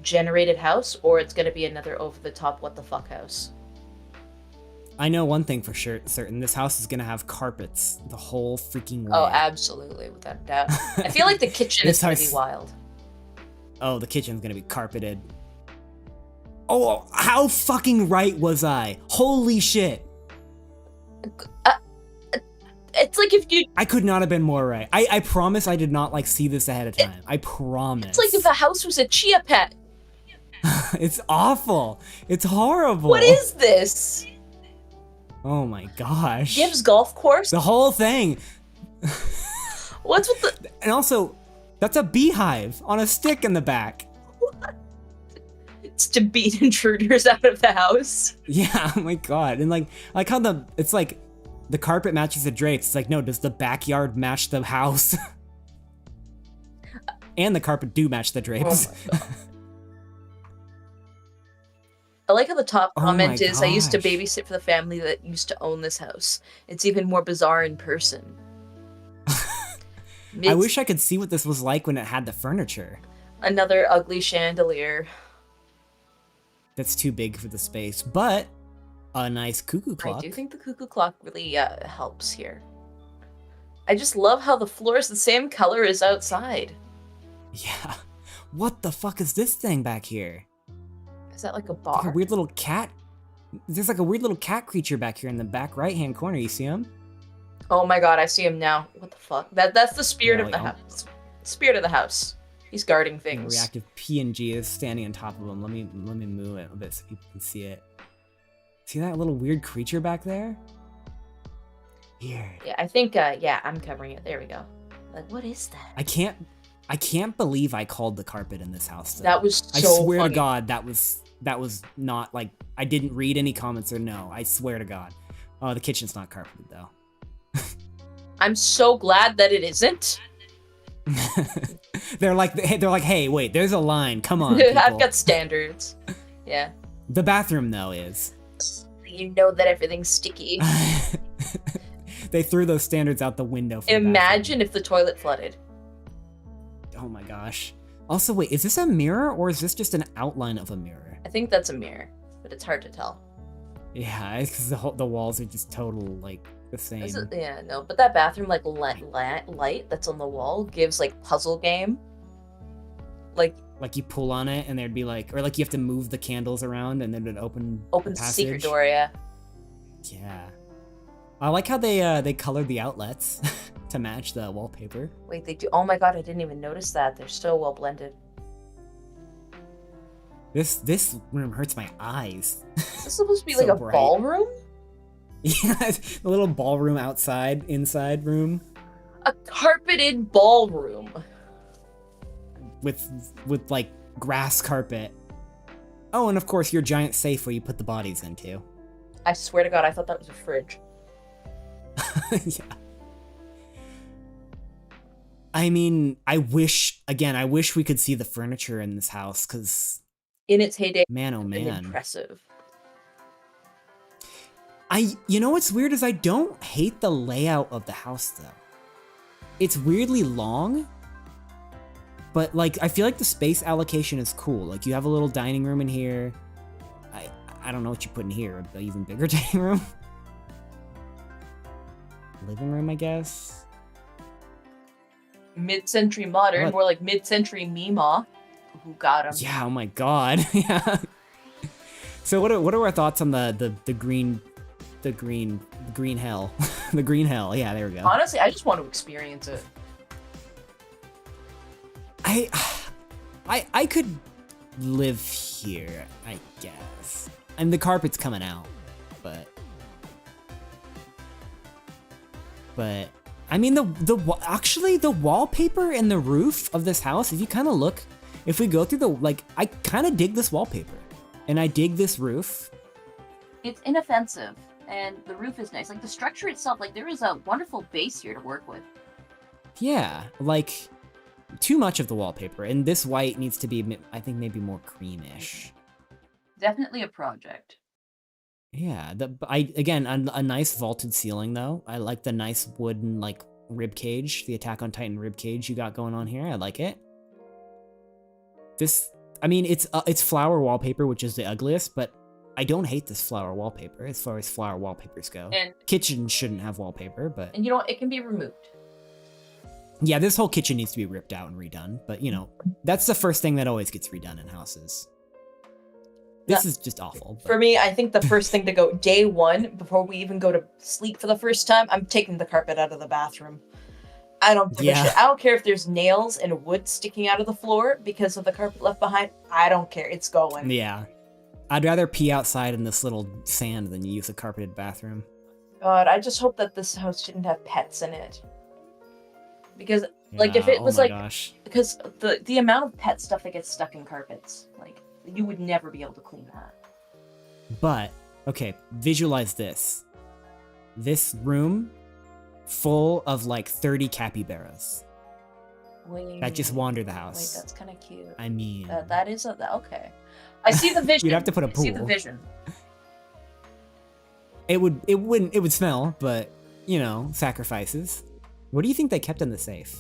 generated house, or it's gonna be another over-the-top what the fuck house. I know one thing for sure, certain. This house is gonna have carpets the whole freaking way. Oh, absolutely, without a doubt. I feel like the kitchen is gonna be wild. Oh, the kitchen's gonna be carpeted. Oh, how fucking right was I? Holy shit. It's like if you... I could not have been more right. I promise I did not see this ahead of time. I promise. It's like if a house was a chia pet. It's awful. It's horrible. What is this? Oh my gosh. Gibbs Golf Course? The whole thing. What's with the... And also, that's a beehive on a stick in the back. What? It's to beat intruders out of the house. Yeah, oh my god. And like how it's like the carpet matches the drapes. It's like, no, does the backyard match the house? And the carpet do match the drapes. Oh my god. I like how the top comment is, I used to babysit for the family that used to own this house. It's even more bizarre in person. I wish I could see what this was like when it had the furniture. Another ugly chandelier. That's too big for the space, but a nice cuckoo clock. I do think the cuckoo clock really helps here. I just love how the floor is the same color as outside. Yeah. What the fuck is this thing back here? Is that like a bar? Like a weird little cat. There's like a weird little cat creature back here in the back right-hand corner. You see him? Oh my god, I see him now. What the fuck? That's the spirit of the house. Spirit of the house. He's guarding things. Reactive PNG is standing on top of him. Let me move it a bit so people can see it. See that little weird creature back there? Weird. Yeah, I think yeah, I'm covering it. There we go. Like, what is that? I can't believe I called the carpet in this house. Though. That was so I swear funny. to God, that was not I didn't read any comments or no. I swear to God. Oh, the kitchen's not carpeted though. I'm so glad that it isn't. they're like, hey, wait, there's a line. Come on, I've got standards. Yeah. The bathroom though is. You know that everything's sticky. They threw those standards out the window. For Imagine if the toilet flooded. Oh my gosh. Also, wait, is this a mirror or is this just an outline of a mirror? I think that's a mirror, but it's hard to tell. Yeah, because the walls are just total the same. Yeah, no, but that bathroom light that's on the wall gives puzzle game. Like you pull on it and there'd be or you have to move the candles around and then it'd open the secret door, yeah. Yeah. I like how they colored the outlets to match the wallpaper. Wait, they do. Oh my god, I didn't even notice that. They're so well blended. This room hurts my eyes. Is this supposed to be So like a bright. ballroom? Yeah, the little ballroom inside room A carpeted ballroom. with like grass carpet. Oh, and of course your giant safe where you put the bodies into. I swear to god, I thought that was a fridge. Yeah. I mean, I wish we could see the furniture in this house, because In its heyday, man, oh been man. impressive. You know what's weird is I don't hate the layout of the house though. It's weirdly long, but like I feel like the space allocation is cool. Like you have a little dining room in here. I don't know what you put in here, an even bigger dining room. Living room, I guess. Mid-century modern, What? more like mid-century Mima. Who got him? Yeah, oh my god. Yeah. So what are our thoughts on the green hell? The green hell. Yeah, there we go. Honestly, I just want to experience it. I could live here, I guess. And the carpet's coming out, but I mean actually the wallpaper and the roof of this house, if you kind of look, if we go through I kind of dig this wallpaper, and I dig this roof. It's inoffensive, and the roof is nice. Like the structure itself, like there is a wonderful base here to work with. Yeah, like too much of the wallpaper, and this white needs to be, I think, maybe more creamish. Definitely a project. Yeah, again a nice vaulted ceiling though. I like the nice wooden like rib cage, the Attack on Titan rib cage you got going on here. I like it. I mean, it's flower wallpaper, which is the ugliest, but I don't hate this flower wallpaper as far as flower wallpapers go. And kitchen shouldn't have wallpaper, but you know what? It can be removed. yeah, this whole kitchen needs to be ripped out and redone. But you know, that's the first thing that always gets redone in houses. This is just awful. But... For me, I think the first thing to go day one, before we even go to sleep for the first time, I'm taking the carpet out of the bathroom. I don't give a shit. I don't care if there's nails and wood sticking out of the floor because of the carpet left behind. I don't care. It's going. Yeah. I'd rather pee outside in this little sand than use a carpeted bathroom. God, I just hope that this house didn't have pets in it. Because, like, if it was gosh. Because the amount of pet stuff that gets stuck in carpets, like, you would never be able to clean that. But, okay, visualize this. This room full of like 30 capybaras. Wait, that just wander the house. Wait, that's kind of cute. I mean... That is okay. I see the vision. You'd have to put a pool. I see the vision. It would smell, but, you know, sacrifices. What do you think they kept in the safe?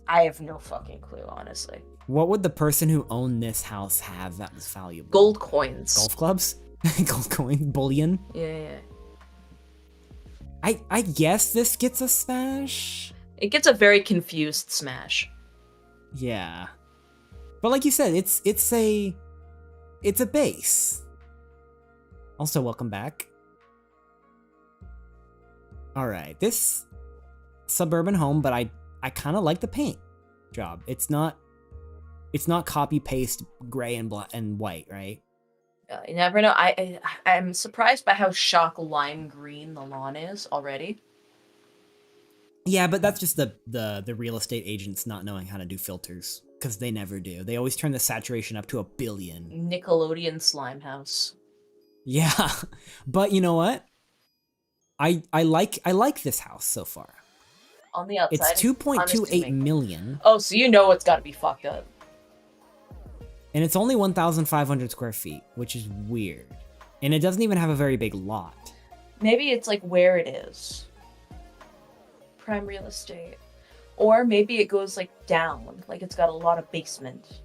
I have no fucking clue, honestly. What would the person who owned this house have that was valuable? Gold coins. Golf clubs? Gold coins? Bullion? Yeah. I guess this gets a smash? It gets a very confused smash. Yeah. But like you said, it's a base. Also, welcome back. Alright, this suburban home, but I kind of like the paint job. It's not copy paste gray and black and white, right? You never know. I'm surprised by how shock lime green the lawn is already. Yeah, but that's just the real estate agents not knowing how to do filters, because they never do. They always turn the saturation up to 1 billion. Nickelodeon slime house. Yeah, but you know what? I like this house so far. On the outside, it's 2.28 million. Oh, so you know it's got to be fucked up. And it's only 1,500 square feet, which is weird. And it doesn't even have a very big lot. Maybe it's like where it is. Prime real estate. Or maybe it goes like down, like it's got a lot of basement.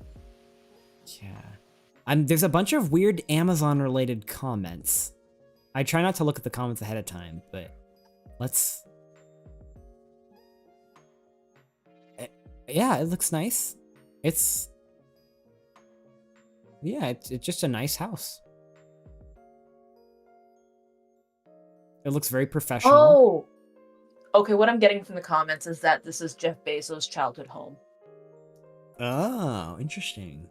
Yeah. There's a bunch of weird Amazon related comments. I try not to look at the comments ahead of time, but let's... Yeah, it looks nice. It's just a nice house. It looks very professional. Oh! Okay, what I'm getting from the comments is that this is Jeff Bezos' childhood home. Oh, interesting.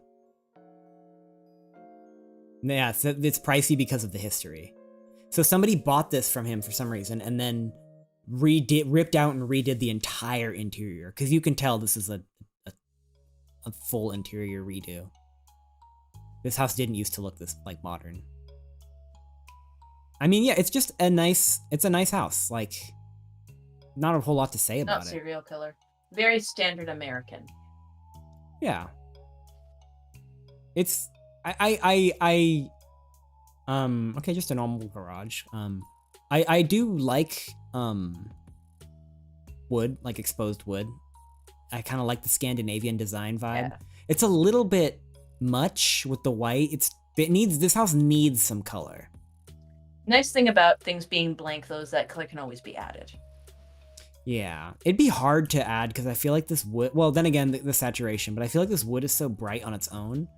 Yeah, so it's pricey because of the history. So somebody bought this from him for some reason and then ripped out and redid the entire interior. Because you can tell this is a full interior redo. This house didn't used to look this like modern. I mean, yeah, it's just a nice house. Like, not a whole lot to say about Not serial killer. Very standard American. Yeah. It's okay, just a normal garage. I do like wood, like exposed wood. I kind of like the Scandinavian design vibe. Yeah. It's a little bit much with the white. This house needs some color. Nice thing about things being blank, though, is that color can always be added. Yeah, it'd be hard to add because I feel like this wood, well, then again, the saturation, but I feel like this wood is so bright on its own.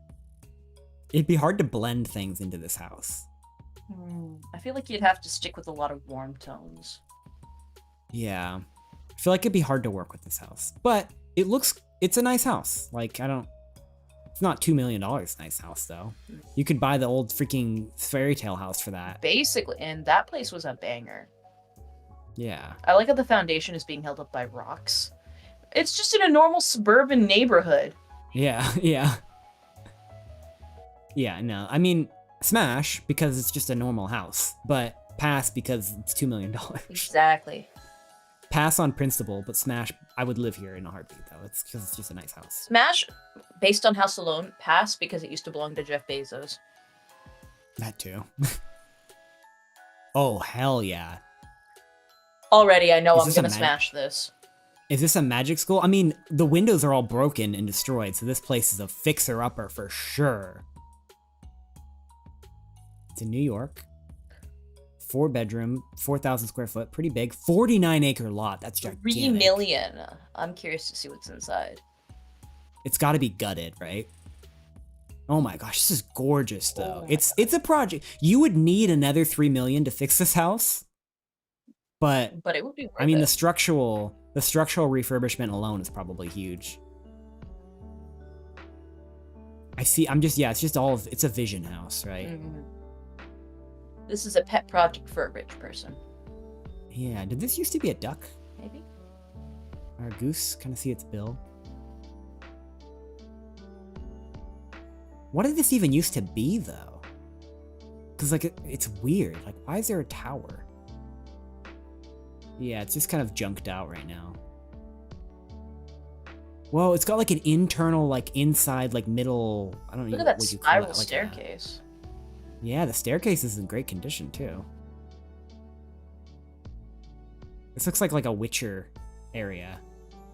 It'd be hard to blend things into this house. I feel like you'd have to stick with a lot of warm tones. Yeah. I feel like it'd be hard to work with this house. But it's a nice house. Like, it's not $2 million nice house, though. You could buy the old freaking fairy tale house for that. Basically, and that place was a banger. Yeah. I like how the foundation is being held up by rocks. It's just in a normal suburban neighborhood. Yeah, yeah. Yeah, no. I mean, smash because it's just a normal house, but pass because it's $2 million. Exactly. Pass on principle, but smash, I would live here in a heartbeat, though. It's because it's just a nice house. Smash, based on house alone. Pass because it used to belong to Jeff Bezos. That too. Oh, hell yeah. Already, I know I'm gonna smash this. Is this a magic school? I mean, the windows are all broken and destroyed, so this place is a fixer-upper for sure. It's in New York. 4-bedroom, 4,000 square foot, pretty big. 49-acre lot. That's gigantic. 3 million. I'm curious to see what's inside. It's got to be gutted, right? Oh my gosh, this is gorgeous, though. It's a project. You would need another 3 million to fix this house, but it would be worth I mean, it. the structural refurbishment alone is probably huge. It's a vision house, right? Mm-hmm. This is a pet project for a rich person. Yeah, did this used to be a duck? Maybe. Or a goose? Kind of see its bill. What did this even used to be, though? Because, like, it's weird. Like, why is there a tower? Yeah, it's just kind of junked out right now. Whoa, it's got, like, an internal, like, inside, like, middle... I don't know Look at that what you call spiral it. Like staircase. Yeah, the staircase is in great condition, too. This looks like a Witcher area.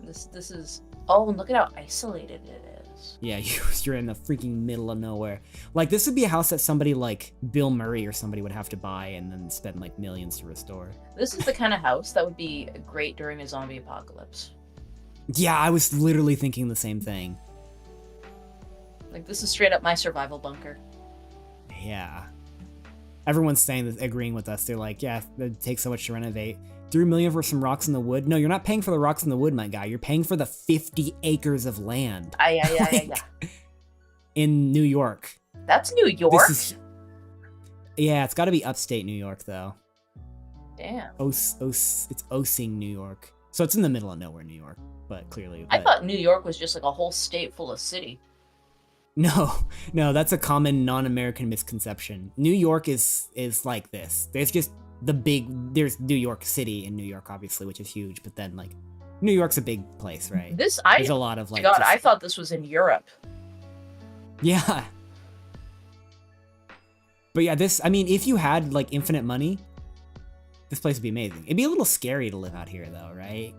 This is... Oh, and look at how isolated it is. Yeah, you're in the freaking middle of nowhere. Like, this would be a house that somebody like Bill Murray or somebody would have to buy and then spend, like, millions to restore. This is the kind of house that would be great during a zombie apocalypse. Yeah, I was literally thinking the same thing. Like, this is straight up my survival bunker. Yeah. Everyone's saying this, agreeing with us. They're like, yeah, it takes so much to renovate. 3 million for some rocks in the wood? No, you're not paying for the rocks in the wood, my guy. You're paying for the 50 acres of land. Yeah. In New York. That's New York? Yeah, it's got to be upstate New York, though. Damn. It's Osing, New York. So it's in the middle of nowhere, New York, but clearly. I thought New York was just like a whole state full of city. No, that's a common non-American misconception. New York is like this. There's New York City in New York, obviously, which is huge, but then, like, New York's a big place, right? There's a lot of, like... God, I thought this was in Europe. Yeah. But yeah, if you had, like, infinite money, this place would be amazing. It'd be a little scary to live out here, though, right?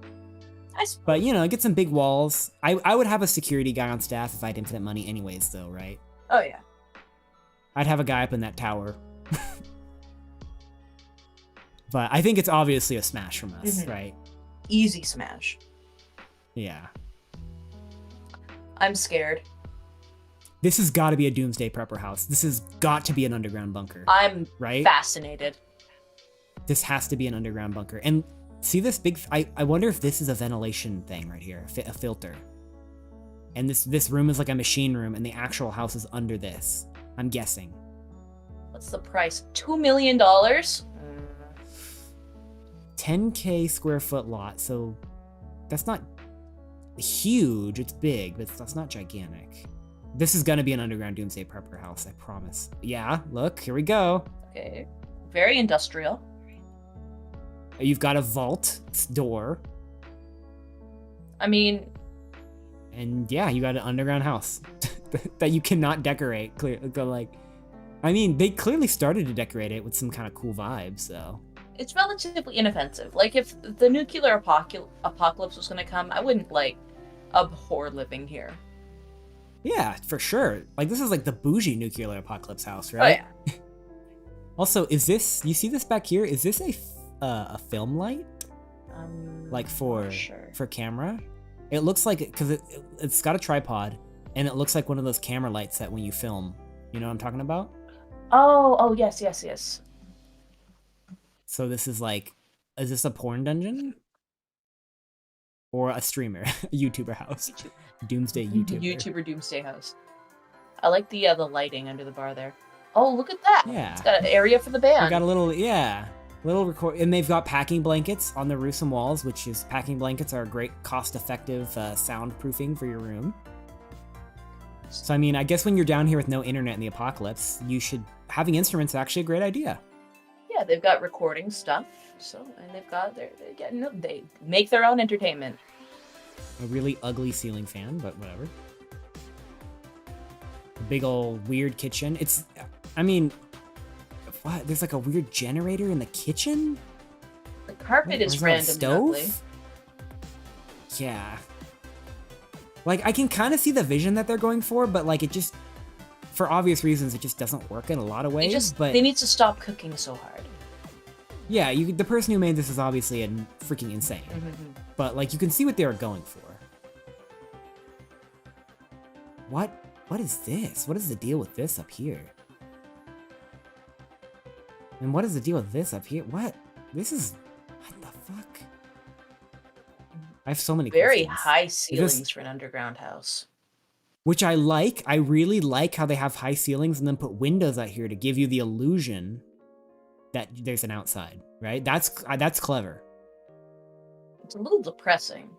But, get some big walls. I would have a security guy on staff if I had infinite money anyways, though, right? Oh, yeah. I'd have a guy up in that tower. But I think it's obviously a smash from us, right? Easy smash. Yeah. I'm scared. This has got to be a doomsday prepper house. This has got to be an underground bunker. I'm right? fascinated. This has to be an underground bunker. And see this big, I wonder if this is a ventilation thing right here, a filter. And this room is like a machine room, and the actual house is under this. I'm guessing. What's the price? $2 million? 10K square foot lot, so that's not huge. It's big, but that's not gigantic. This is gonna be an underground doomsday prepper house, I promise. Yeah, look, here we go. Okay. Very industrial. You've got a vault door. I mean... And yeah, you got an underground house that you cannot decorate. Like, I mean, they clearly started to decorate it with some kind of cool vibes, so... It's relatively inoffensive. Like, if the nuclear apocalypse was gonna come, I wouldn't, like, abhor living here. Yeah, for sure. Like, this is like the bougie nuclear apocalypse house, right? Oh, yeah. Also, is this, you see this back here? Is this a film light? Like for camera? It looks like it, because it's got a tripod, and it looks like one of those camera lights that when you film, you know what I'm talking about? Oh, yes. So this is like, is this a porn dungeon? Or a streamer, a YouTuber house. Doomsday YouTuber. YouTuber Doomsday house. I like the lighting under the bar there. Oh, look at that! Yeah. It's got an area for the band. We got a little, little record, and they've got packing blankets on the roofs and walls, which is, packing blankets are a great cost-effective soundproofing for your room. So I mean, I guess when you're down here with no internet in the apocalypse, having instruments is actually a great idea. Yeah, they've got recording stuff, and they've got they make their own entertainment. A really ugly ceiling fan, but whatever. A big old weird kitchen. I mean, what? There's like a weird generator in the kitchen? The carpet is random. Stove? Yeah. Like, I can kind of see the vision that they're going for, but like it just, for obvious reasons, it just doesn't work in a lot of ways. They need to stop cooking so hard. Yeah, the person who made this is obviously freaking insane. But like, you can see what they were going for. What is this? What is the deal with this up here? And what is the deal with this up here? What? What the fuck? I have so many Very questions. high ceilings for an underground house. Which I like. I really like how they have high ceilings and then put windows out here to give you the illusion that there's an outside, right? That's clever. It's a little depressing.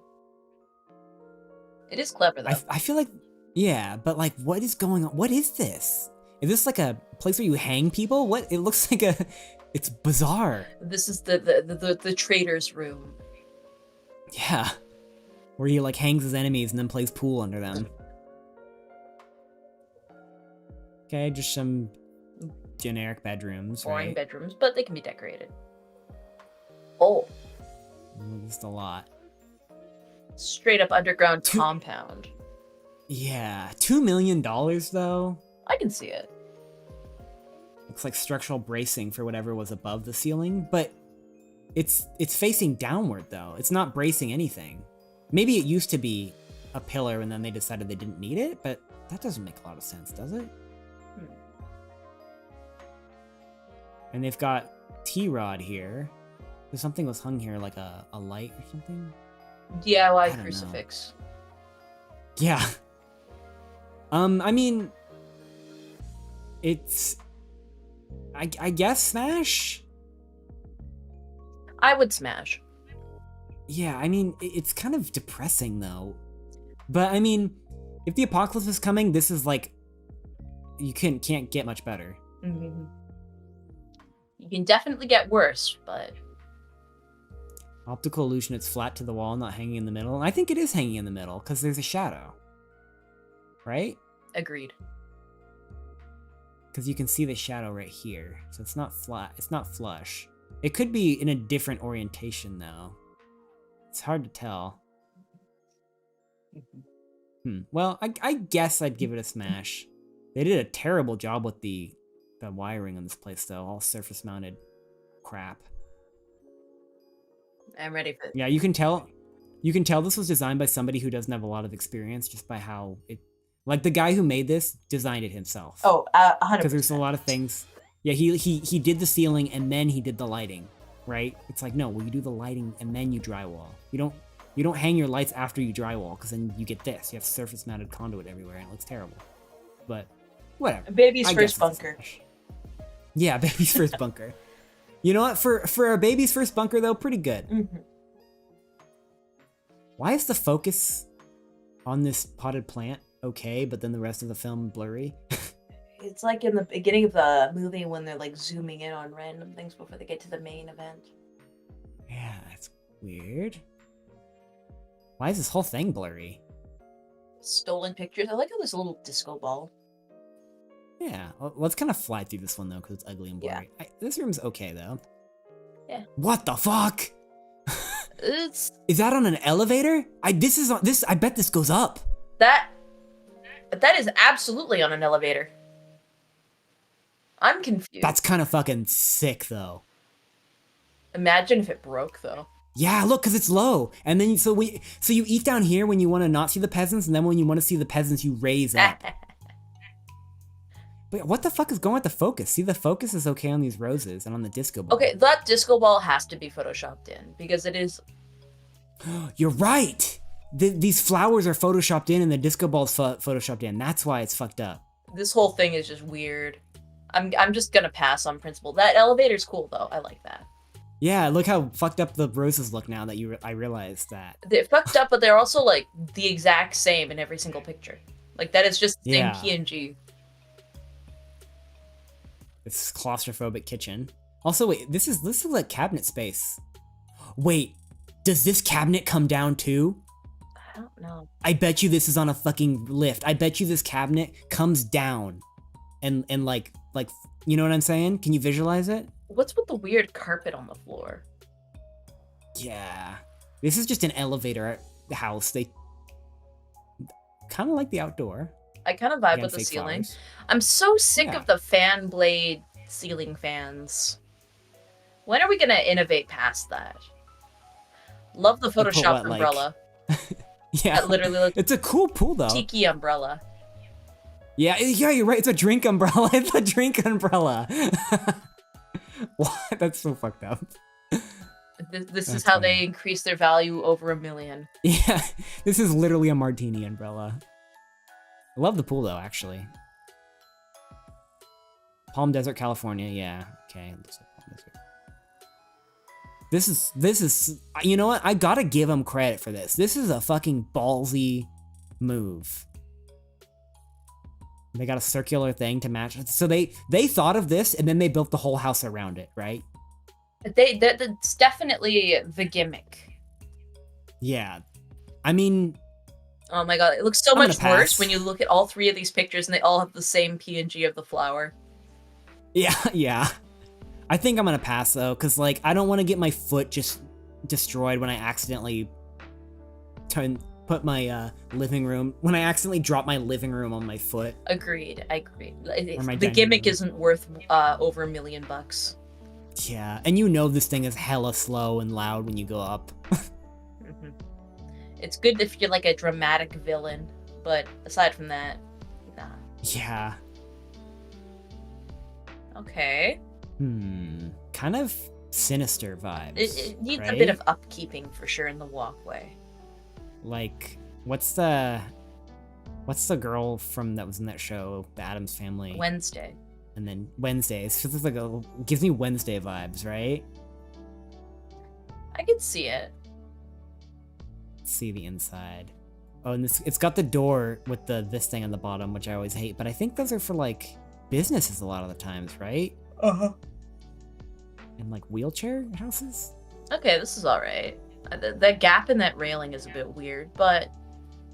It is clever, though. I feel like, yeah, but like, what is going on? What is this? Is this like a place where you hang people? What? It looks like it's bizarre. This is the trader's room. Yeah. Where he like hangs his enemies and then plays pool under them. Okay, just some generic bedrooms, Boring right? bedrooms, but they can be decorated. Oh. Just a lot. Straight up underground compound. Yeah. $2 million though? I can see it. Looks like structural bracing for whatever was above the ceiling, but it's facing downward though. It's not bracing anything. Maybe it used to be a pillar and then they decided they didn't need it, but that doesn't make a lot of sense, does it? And they've got T-Rod here. There's something was hung here, like a light or something? DIY crucifix. Yeah. I mean, it's... I guess smash? I would smash. Yeah, I mean, it's kind of depressing, though. But, I mean, if the apocalypse is coming, this is like... You can't get much better. Mm-hmm. You can definitely get worse, but... Optical illusion, it's flat to the wall, not hanging in the middle. And I think it is hanging in the middle, because there's a shadow. Right? Agreed. Because you can see the shadow right here. So it's not flat. It's not flush. It could be in a different orientation, though. It's hard to tell. Well, I guess I'd give it a smash. They did a terrible job with the wiring on this place, though. All surface-mounted crap. I'm ready for it. Yeah, you can tell this was designed by somebody who doesn't have a lot of experience, just by how it... Like, the guy who made this designed it himself. Oh, 100%. Because there's a lot of things. Yeah, he did the ceiling, and then he did the lighting. right? It's like, no, well, you do the lighting and then you drywall. You don't hang your lights after you drywall, because then you get this. You have surface mounted conduit everywhere and it looks terrible. But whatever. Baby's I first guess it's a bunker. smash. Yeah, baby's first bunker. You know what? For a baby's first bunker though, pretty good. Mm-hmm. Why is the focus on this potted plant okay, but then the rest of the film blurry? It's like in the beginning of the movie when they're like zooming in on random things before they get to the main event. Yeah, that's weird. Why is this whole thing blurry? Stolen pictures. I like how there's a little disco ball. Yeah, let's kind of fly through this one though, because it's ugly and blurry. Yeah. This room's okay though. Yeah. What the fuck? It's Is that on an elevator? I bet this goes up. that is absolutely on an elevator. I'm confused. That's kind of fucking sick though. Imagine if it broke though. Yeah, look, because it's low. And then so you eat down here when you want to not see the peasants, and then when you want to see the peasants, you raise up. But what the fuck is going with the focus? See, the focus is okay on these roses and on the disco ball. Okay, that disco ball has to be photoshopped in because it is. You're right. These flowers are photoshopped in, and the disco ball's photoshopped in. That's why it's fucked up. This whole thing is just weird. I'm just gonna pass on principle. That elevator's cool though. I like that. Yeah, look how fucked up the roses look now that I realized that. They're fucked up, but they're also like the exact same in every single picture. Like that is just the same Yeah. PNG. It's claustrophobic kitchen. Also, wait, this is like cabinet space. Wait, does this cabinet come down too? I don't know. I bet you this is on a fucking lift. I bet you this cabinet comes down, and like you know what I'm saying? Can you visualize it? What's with the weird carpet on the floor? Yeah, this is just an elevator house. They kind of like the outdoor. I kind of vibe Again, with the fake ceiling. flowers. I'm so sick Yeah. of the fan blade ceiling fans. When are we gonna innovate past that? Love the put Photoshop what, like- umbrella. Yeah, That literally looks it's a cool pool though. tiki umbrella. Yeah, you're right. It's a drink umbrella. It's a drink umbrella. What? That's so fucked up. This is That's how funny. they increase their value over $1 million. Yeah, this is literally a martini umbrella. I love the pool though, actually. Palm Desert, California. Yeah, okay. Looks like Palm Desert. This is. You know what? I gotta give them credit for this. This is a fucking ballsy move. They got a circular thing to match. So they thought of this and then they built the whole house around it, right? That's definitely the gimmick. Yeah. I mean, Oh my god, it looks so I'm gonna much worse pass. when you look at all three of these pictures and they all have the same PNG of the flower. yeah. I think I'm gonna pass though, because like I don't want to get my foot just destroyed when I accidentally when I accidentally drop my living room on my foot. Agreed. Or my The dining gimmick room. isn't worth over $1 million. Yeah, and you know this thing is hella slow and loud when you go up. hmm It's good if you're like a dramatic villain, but aside from that, nah. Yeah. Okay. Kind of sinister vibes. It needs a right? bit of upkeeping for sure in the walkway. Like, what's the girl from that was in that show, The Addams Family? Wednesday. And then Wednesdays. It's like gives me Wednesday vibes, right? I could see it. Let's see the inside. Oh, and it's got the door with this thing on the bottom, which I always hate. But I think those are for like businesses a lot of the times, right? And like wheelchair houses. Okay, this is alright. The gap in that railing is a bit weird, but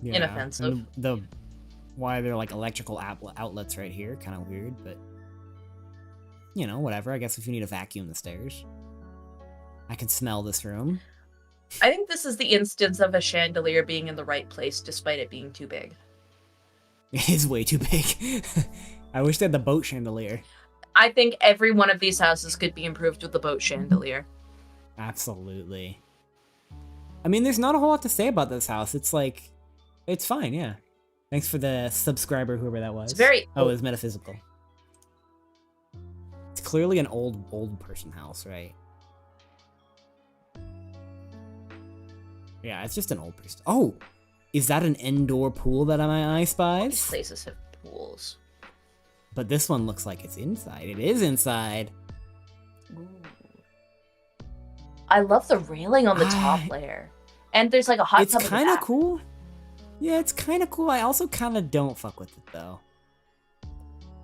Yeah. Inoffensive. And the why they're like electrical outlets right here, kind of weird, but you know, whatever. I guess if you need to vacuum the stairs, I can smell this room. I think this is the instance of a chandelier being in the right place despite it being too big. It is way too big. I wish they had the boat chandelier. I think every one of these houses could be improved with the boat chandelier. Absolutely. I mean, there's not a whole lot to say about this house. It's like, it's fine, yeah. Thanks for the subscriber, whoever that was. It's very Oh, it was metaphysical. It's clearly an old person house, right? Yeah, it's just an old priest. Oh, is that an indoor pool that my eye These spies? places have pools. But this one looks like it's inside. It is inside. Ooh. I love the railing on the top layer. And there's like a hot tub. It's kind of cool. Yeah, it's kind of cool. I also kind of don't fuck with it though.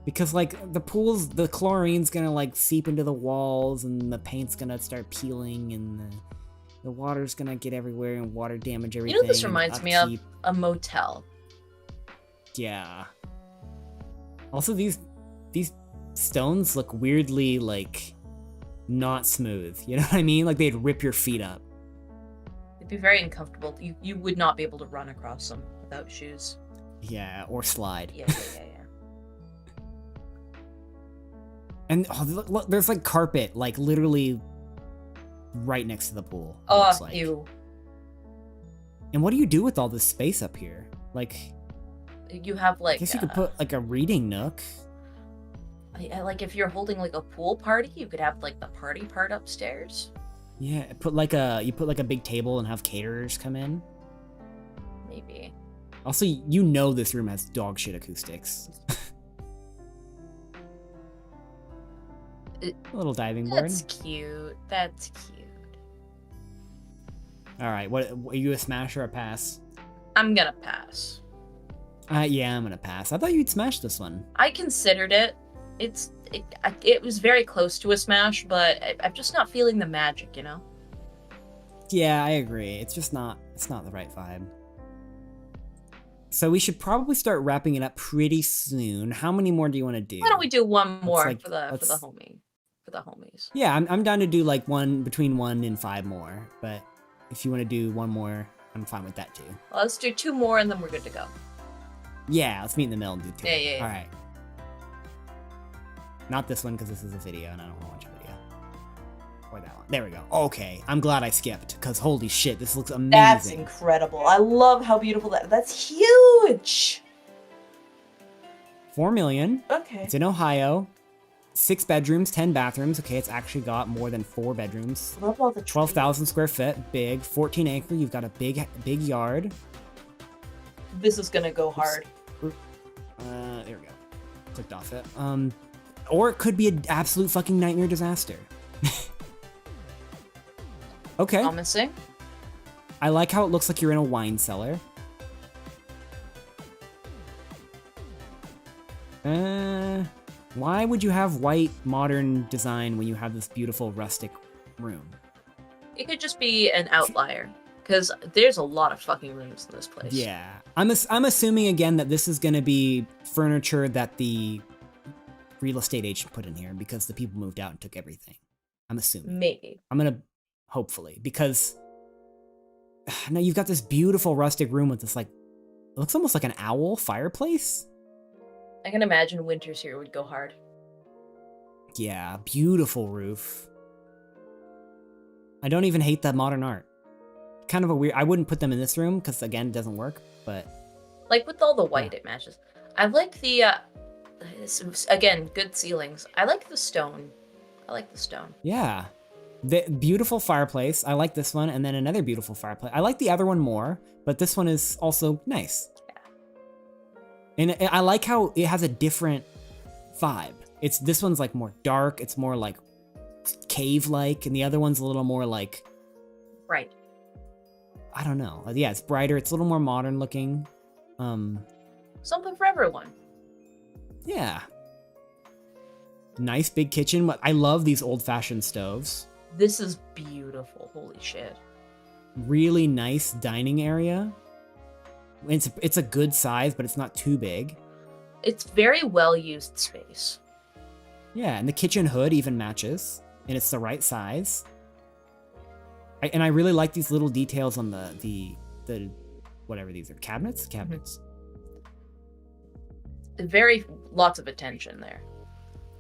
Because like the pools, the chlorine's gonna like seep into the walls and the paint's gonna start peeling and the water's gonna get everywhere and water damage everything. You know what this reminds me of? A motel. Yeah. Also, these stones look weirdly like not smooth. You know what I mean? Like they'd rip your feet up. It'd be very uncomfortable. You would not be able to run across them without shoes. Yeah, or slide. Yeah. And look, there's like carpet, like literally right next to the pool. Oh, like. ew. And what do you do with all this space up here? Like, you have like. I guess you could put like a reading nook. Like if you're holding like a pool party, you could have like the party part upstairs. Yeah, you put like a big table and have caterers come in. Maybe. Also, you know this room has dog shit acoustics. A little diving board. That's cute. That's cute. All right, what are you, a smash or a pass? I'm gonna pass. Yeah, I'm gonna pass. I thought you'd smash this one. I considered it. It was very close to a smash, but I'm just not feeling the magic, you know? Yeah, I agree. It's not the right vibe. So we should probably start wrapping it up pretty soon. How many more do you want to do? Why don't we do one more like, for the homies? Yeah, I'm down to do like between 1 and 5 more, but if you want to do one more, I'm fine with that too. Well, let's do 2 more and then we're good to go. Yeah, let's meet in the middle and do 2. Yeah. All right. Not this one because this is a video and I don't want to watch a video. Or that one. There we go. Okay, I'm glad I skipped because holy shit, this looks amazing. That's incredible. I love how beautiful that's huge. 4 million. Okay. It's in Ohio. 6 bedrooms, 10 bathrooms. Okay, it's actually got more than 4 bedrooms. Love all the 12,000 square foot, big. 14 acre. You've got a big yard. This is gonna go hard. There we go. Clicked off it. Or it could be an absolute fucking nightmare disaster. Okay. Promising. I like how it looks like you're in a wine cellar. Why would you have white modern design when you have this beautiful rustic room? It could just be an outlier, because there's a lot of fucking rooms in this place. Yeah. I'm assuming again that this is going to be furniture that the real estate agent put in here because the people moved out and took everything. I'm assuming. Maybe. I'm going to, hopefully, because now you've got this beautiful rustic room with this like, it looks almost like an owl fireplace. I can imagine winters here would go hard. Yeah, beautiful roof. I don't even hate that modern art. Kind of a weird, I wouldn't put them in this room because again, it doesn't work, but. Like with all the white, it matches. I like the, again, good ceilings. I like the stone. Yeah. The beautiful fireplace. I like this one. And then another beautiful fireplace. I like the other one more, but this one is also nice. Yeah. And I like how it has a different vibe. This one's like more dark. It's more like cave-like. And the other one's a little more like... Bright. I don't know. Yeah, it's brighter. It's a little more modern looking. Something for everyone. Yeah. Nice big kitchen. I love these old-fashioned stoves. This is beautiful. Holy shit. Really nice dining area. It's a good size, but it's not too big. It's very well-used space. Yeah, and the kitchen hood even matches, and it's the right size. And I really like these little details on the whatever these are, cabinets. Very lots of attention there.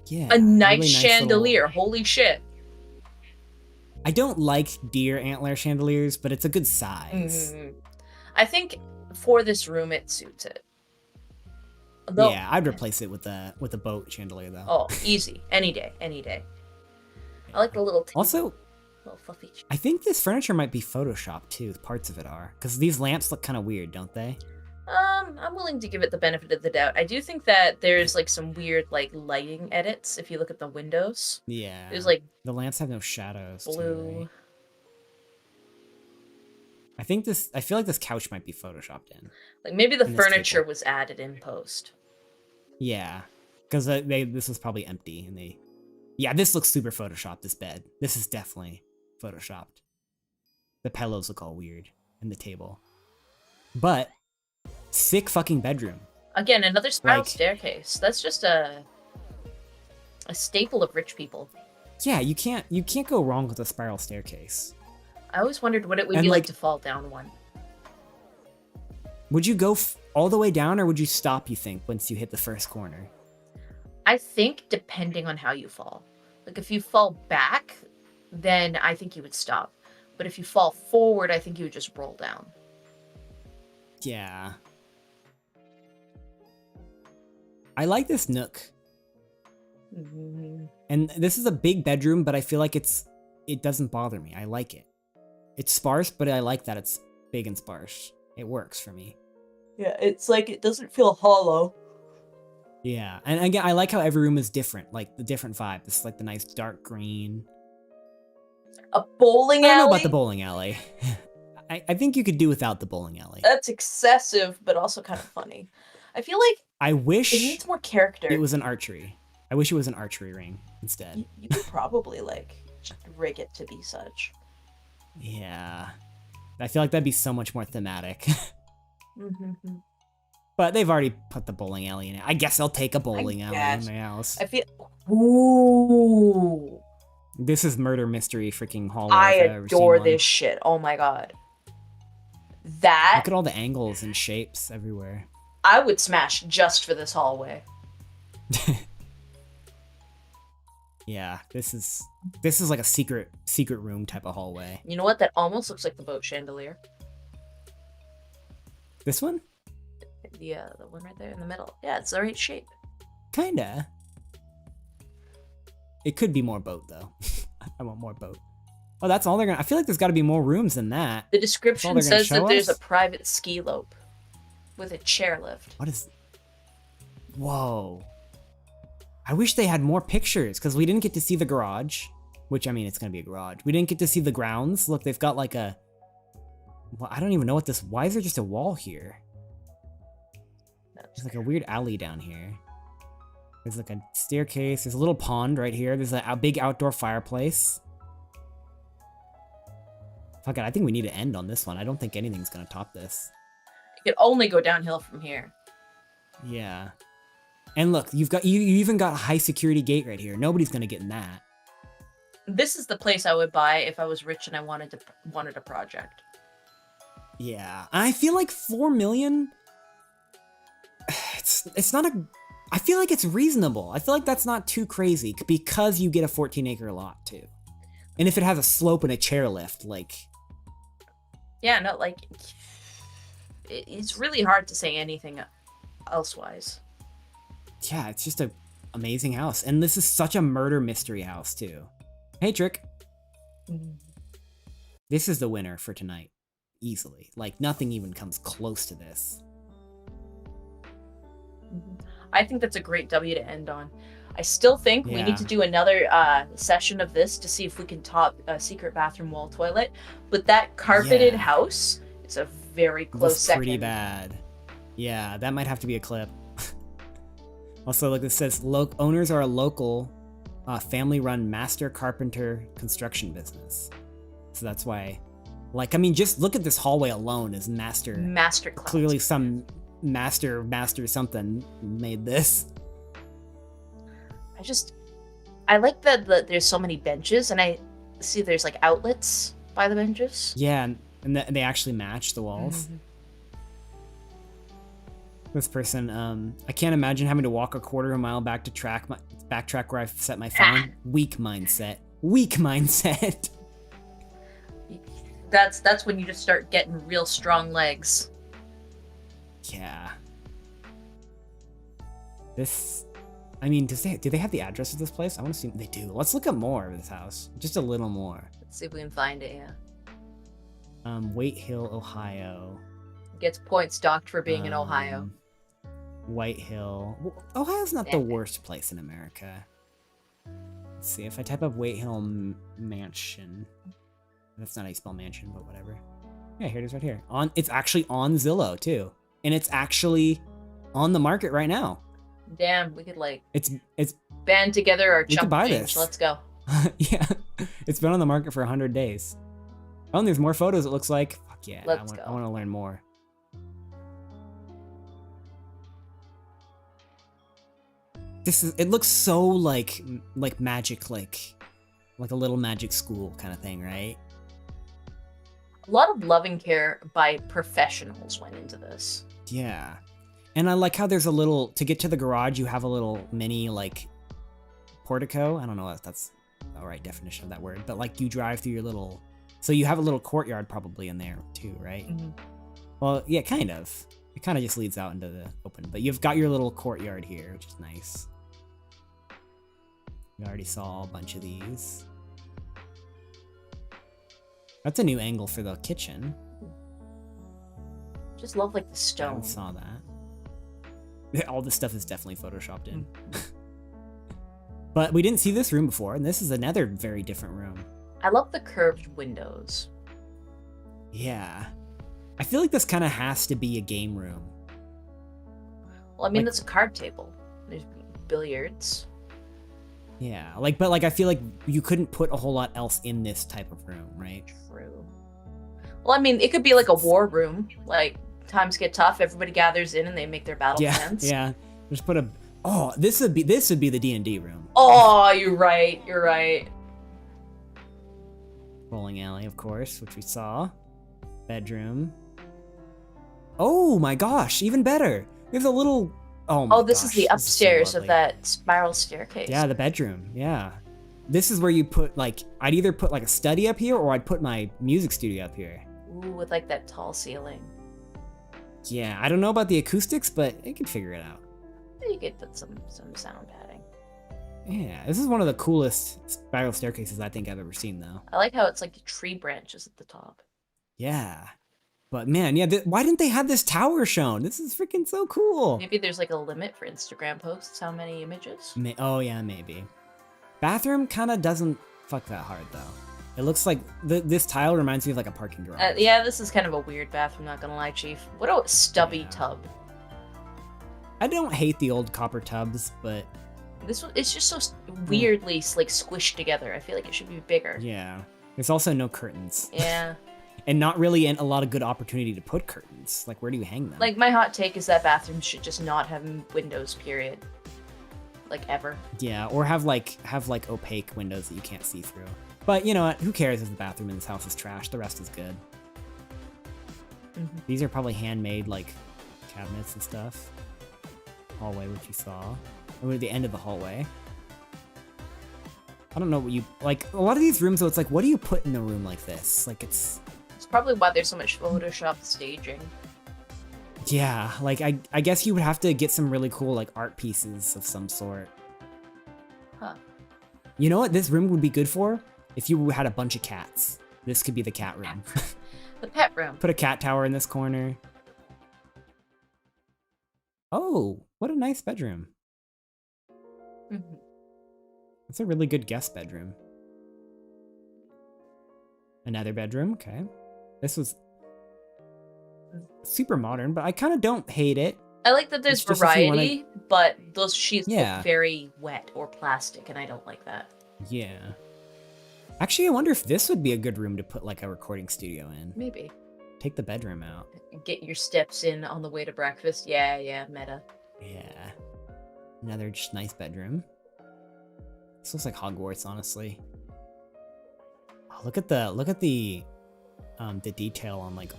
Yeah, a nice really chandelier. Little... Holy shit. I don't like deer antler chandeliers, but it's a good size. Mm-hmm. I think for this room it suits it. Though, yeah, I'd replace it with a boat chandelier though. Oh, easy. Any day. Yeah. I like the little Also, Little fluffy. I think this furniture might be photoshopped too. Parts of it are, because these lamps look kind of weird, don't they? I'm willing to give it the benefit of the doubt. I do think that there's like some weird like lighting edits if you look at the windows. Yeah. There's like the lamps have no shadows. blue. Too, right? I feel like this couch might be photoshopped in. Like maybe the And this furniture table. was added in post. Yeah, because this was probably empty, and they. Yeah, this looks super photoshopped. This bed. This is definitely photoshopped. The pillows look all weird, and the table. But sick fucking bedroom. Again, another spiral Like- staircase. That's just a staple of rich people. Yeah, you can't go wrong with a spiral staircase. I always wondered what it would And, be like like- to fall down one. Would you go all the way down, or would you stop, you think, once you hit the first corner? I think depending on how you fall. Like if you fall back, then I think you would stop. But if you fall forward, I think you would just roll down. Yeah. I like this nook. Mm-hmm. And this is a big bedroom, but I feel like it doesn't bother me. I like it. It's sparse, but I like that it's big and sparse. It works for me. Yeah, it's like it doesn't feel hollow. Yeah, and again, I like how every room is different, like the different vibe. This is like the nice dark green. A bowling I don't alley? know about the bowling alley. I think you could do without the bowling alley. That's excessive, but also kind of funny. I feel like I wish it needs more character. it was an archery. I wish it was an archery ring instead. You could probably like just rig it to be such. Yeah. I feel like that'd be so much more thematic. Mm-hmm. But they've already put the bowling alley in it. I guess I'll take a bowling alley guess. in my house. I feel. Ooh. This is murder mystery freaking hallway. I if I've ever seen adore one. this shit. Oh my god. That Look at all the angles and shapes everywhere. I would smash just for this hallway. Yeah, this is like a secret room type of hallway. You know what? That almost looks like the boat chandelier. This one? The one right there in the middle. Yeah, it's the right shape. Kinda. It could be more boat though. I want more boat. Oh, that's all they're gonna. I feel like there's got to be more rooms than that. The description they're gonna says that show there's us? a private ski lope with a chairlift. What is? Whoa. I wish they had more pictures because we didn't get to see the garage. Which I mean, it's gonna be a garage. We didn't get to see the grounds. Look, they've got like a. Well, I don't even know what this. Why is there just a wall here? There's like a weird alley down here. There's like a staircase. There's a little pond right here. There's a big outdoor fireplace. Fuck it, I think we need to end on this one. I don't think anything's gonna top this. It could only go downhill from here. Yeah. And look, you even got a high security gate right here. Nobody's gonna get in that. This is the place I would buy if I was rich and I wanted a project. Yeah. I feel like 4 million. It's not a. I feel like it's reasonable. I feel like that's not too crazy because you get a 14-acre lot too. And if it has a slope and a chairlift, like. Yeah, no, like it's really hard to say anything elsewise. Yeah, it's just a amazing house. And this is such a murder mystery house too. Hey, Trick. This is the winner for tonight. Easily. Like, nothing even comes close to this. I think that's a great W to end on. I still think we Yeah. need to do another session of this to see if we can top a secret bathroom wall toilet. But that carpeted Yeah. house is a very close Looks second. pretty bad. Yeah, that might have to be a clip. Also, look, this says owners are a local family-run master carpenter construction business. So that's why, like, I mean, just look at this hallway alone is master. Master class. Clearly some master something made this. I like that there's so many benches, and I see there's like outlets by the benches. Yeah, and they actually match the walls. Mhm. This person, I can't imagine having to walk a quarter of a mile back to backtrack where I set my phone. Weak mindset. Weak mindset. That's when you just start getting real strong legs. Yeah. I mean, do they have the address of this place? I want to see. They do. Let's look up more of this house. Just a little more. See if we can find it, yeah. White Hill, Ohio. Gets points docked for being in Ohio. White Hill. Ohio's not the worst place in America. Let's see if I type up White Hill Mansion. That's not how you spell mansion, but whatever. Yeah, here it is right here. It's actually on Zillow too, and it's actually on the market right now. Damn, we could like it's band together our chump buy change. this. Let's go. Yeah, it's been on the market for 100 days. Oh, and there's more photos. It looks like. Fuck yeah! Let's go. I want to learn more. It looks so like magic, like a little magic school kind of thing, right? A lot of loving care by professionals went into this. Yeah. And I like how there's a little, to get to the garage, you have a little mini, like, portico. I don't know if that's the right definition of that word, but like you drive through your little, so you have a little courtyard probably in there too, right? Mm-hmm. Well, yeah, kind of. It kind of just leads out into the open, but you've got your little courtyard here, which is nice. We already saw a bunch of these. That's a new angle for the kitchen. Just love like the stone. I saw that. All this stuff is definitely photoshopped in. But we didn't see this room before, and this is another very different room. I love the curved windows. Yeah. I feel like this kind of has to be a game room. Well, I mean, that's a card table. There's billiards. Yeah, but I feel like you couldn't put a whole lot else in this type of room, right? True. Well, I mean, it could be like a war room. Like, times get tough, everybody gathers in and they make their battle plans. Yeah. Just put a... Oh, this would be the D&D room. Oh, you're right. You're right. Bowling alley, of course, which we saw. Bedroom. Oh my gosh, even better. There's a little... Oh my gosh. This is the upstairs of that spiral staircase. Yeah, the bedroom. Yeah. This is where you put, like... I'd either put, like, a study up here, or I'd put my music studio up here. Ooh, with, like, that tall ceiling. Yeah, I don't know about the acoustics, but I can figure it out. You could put some sound padding. Yeah, this is one of the coolest spiral staircases I think I've ever seen, though. I like how it's like tree branches at the top. Yeah. But man, yeah, why didn't they have this tower shown? This is freaking so cool. Maybe there's like a limit for Instagram posts, how many images? Oh yeah, maybe. Bathroom kind of doesn't fuck that hard, though. It looks like this tile reminds me of like a parking garage. Yeah, this is kind of a weird bathroom, not gonna lie, Chief. What a stubby tub. I don't hate the old copper tubs, but... It's just so weirdly like squished together. I feel like it should be bigger. Yeah. There's also no curtains. Yeah. And not really a lot of good opportunity to put curtains. Like, where do you hang them? Like, my hot take is that bathrooms should just not have windows, period. Like, ever. Yeah, or have opaque windows that you can't see through. But, you know what? Who cares if the bathroom in this house is trash? The rest is good. Mm-hmm. These are probably handmade, like, cabinets and stuff. Hallway, which you saw. We're at the end of the hallway. I don't know what you... Like, a lot of these rooms, though, it's like, what do you put in a room like this? Like, it's probably why there's so much Photoshop staging. Yeah, like, I guess you would have to get some really cool, like, art pieces of some sort. Huh. You know what this room would be good for? If you had a bunch of cats. This could be the cat room. The pet room. Put a cat tower in this corner. Oh, what a nice bedroom. Mm-hmm. That's a really good guest bedroom. Another bedroom, okay. This was super modern, but I kind of don't hate it. I like that there's variety, but those sheets look very wet or plastic, and I don't like that. Yeah. Actually, I wonder if this would be a good room to put like a recording studio in. Maybe. Take the bedroom out. Get your steps in on the way to breakfast. Yeah, meta. Yeah. Another just nice bedroom. This looks like Hogwarts, honestly. Oh, look at the detail on like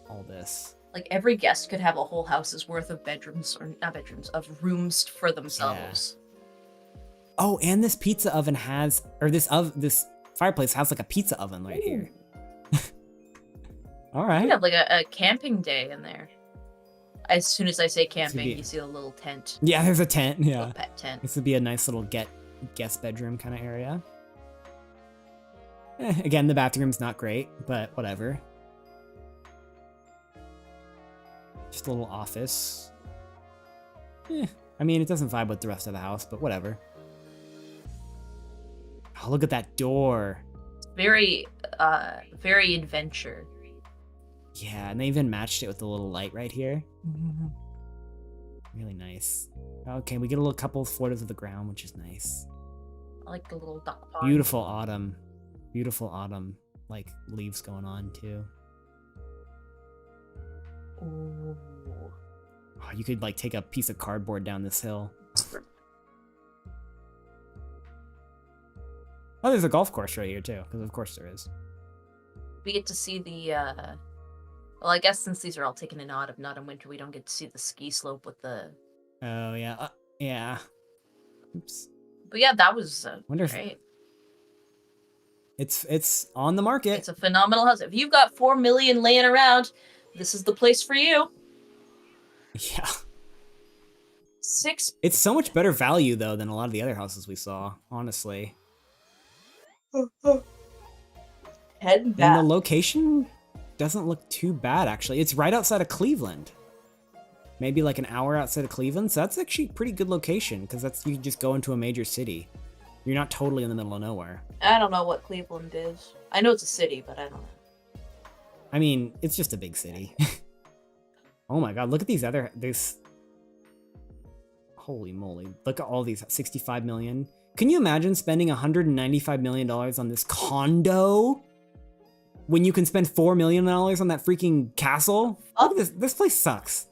all this. Like every guest could have a whole house's worth of bedrooms, or not bedrooms, of rooms for themselves. Yeah. Oh, and this pizza oven has, or this fireplace has like a pizza oven right here. All right. You have like a camping day in there. As soon as I say camping, you see a little tent. Yeah, there's a tent. Yeah, little pet tent. This would be a nice little guest bedroom kind of area. Again, the bathroom's not great, but whatever. Just a little office. I mean, it doesn't vibe with the rest of the house, but whatever. Oh, look at that door. Very adventure. Yeah, and they even matched it with the little light right here. Really nice. Okay, we get a little couple photos of the ground, which is nice. I like the little duck pond. Beautiful autumn. Beautiful autumn, like leaves going on too. Ooh. Oh, you could like take a piece of cardboard down this hill. Oh, there's a golf course right here too, because of course there is. We get to see the, well, I guess since these are all taken in autumn, not in winter, we don't get to see the ski slope with the... Oh, yeah. Yeah. Oops. But yeah, that was Wonder great. It's on the market. It's a phenomenal house. If you've got $4 million laying around, this is the place for you. Yeah. 6. It's so much better value, though, than a lot of the other houses we saw, honestly. Head back. And the location doesn't look too bad, actually. It's right outside of Cleveland. Maybe like an hour outside of Cleveland. So that's actually a pretty good location, because that's you can just go into a major city. You're not totally in the middle of nowhere. I don't know what Cleveland is. I know it's a city, but I don't know. I mean, it's just a big city. Oh my god, look at these other... Holy moly. Look at all these. 65 million. Can you imagine spending $195 million on this condo when you can spend $4 million on that freaking castle? Look at this. This place sucks.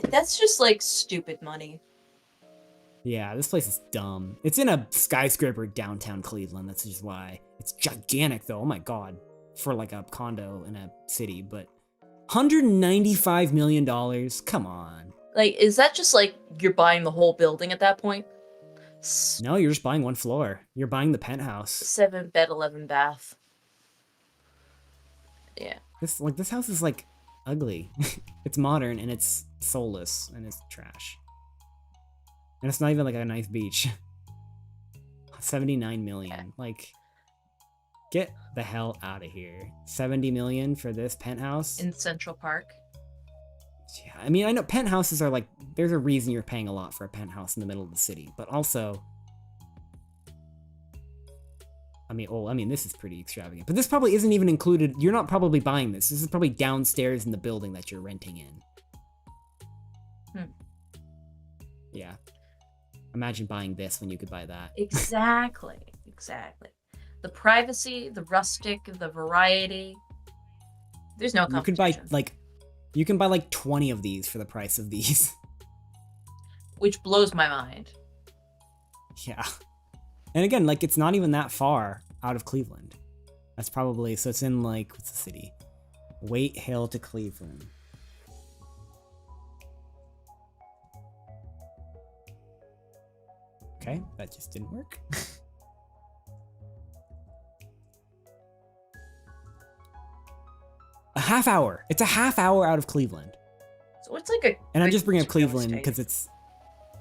That's just like stupid money. Yeah, this place is dumb. It's in a skyscraper downtown Cleveland. That's just why. It's gigantic though. Oh my god. For like a condo in a city, but $195 million. Come on. Like, is that just like you're buying the whole building at that point? No, you're just buying one floor. You're buying the penthouse. 7 bed, 11 bath. Yeah. This house is like ugly. It's modern and it's soulless and it's trash. And it's not even like a nice beach. 79 million. Like, get the hell out of here. 70 million for this penthouse? In Central Park. Yeah, I mean, I know penthouses are like, there's a reason you're paying a lot for a penthouse in the middle of the city, but also, I mean, this is pretty extravagant, but this probably isn't even included. You're not probably buying this. This is probably downstairs in the building that you're renting in. Yeah. Imagine buying this when you could buy that. Exactly. Exactly. The privacy, the rustic, the variety. There's no competition. You can buy like 20 of these for the price of these. Which blows my mind. Yeah. And again, like, it's not even that far out of Cleveland. That's probably, so it's in like, what's the city? Waite Hill to Cleveland. Okay, that just didn't work. A half hour. It's a half hour out of Cleveland. So it's like a... And I'm just bringing up Cleveland because it's...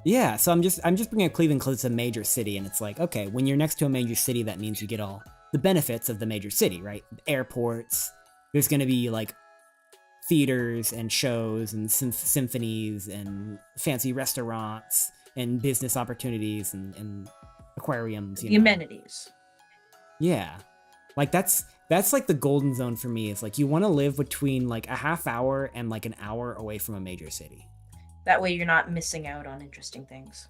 Yeah, so I'm just bringing up Cleveland because it's a major city, and it's like, okay, when you're next to a major city, that means you get all the benefits of the major city, right? Airports, there's going to be like theaters and shows and symphonies and fancy restaurants and business opportunities and aquariums. The amenities. Yeah, like that's like the golden zone for me. Is like you want to live between like a half hour and like an hour away from a major city. That way you're not missing out on interesting things.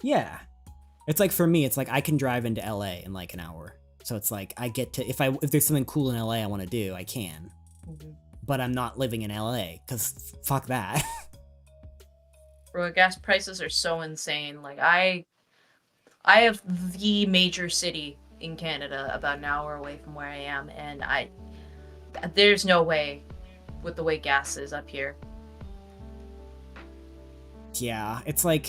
Yeah. It's like for me, it's like I can drive into LA in like an hour. So it's like I get to, if there's something cool in LA I want to do, I can. Mm-hmm. But I'm not living in LA because fuck that. Bro, gas prices are so insane. Like I have the major city in Canada about an hour away from where I am, and there's no way with the way gas is up here. Yeah, it's like,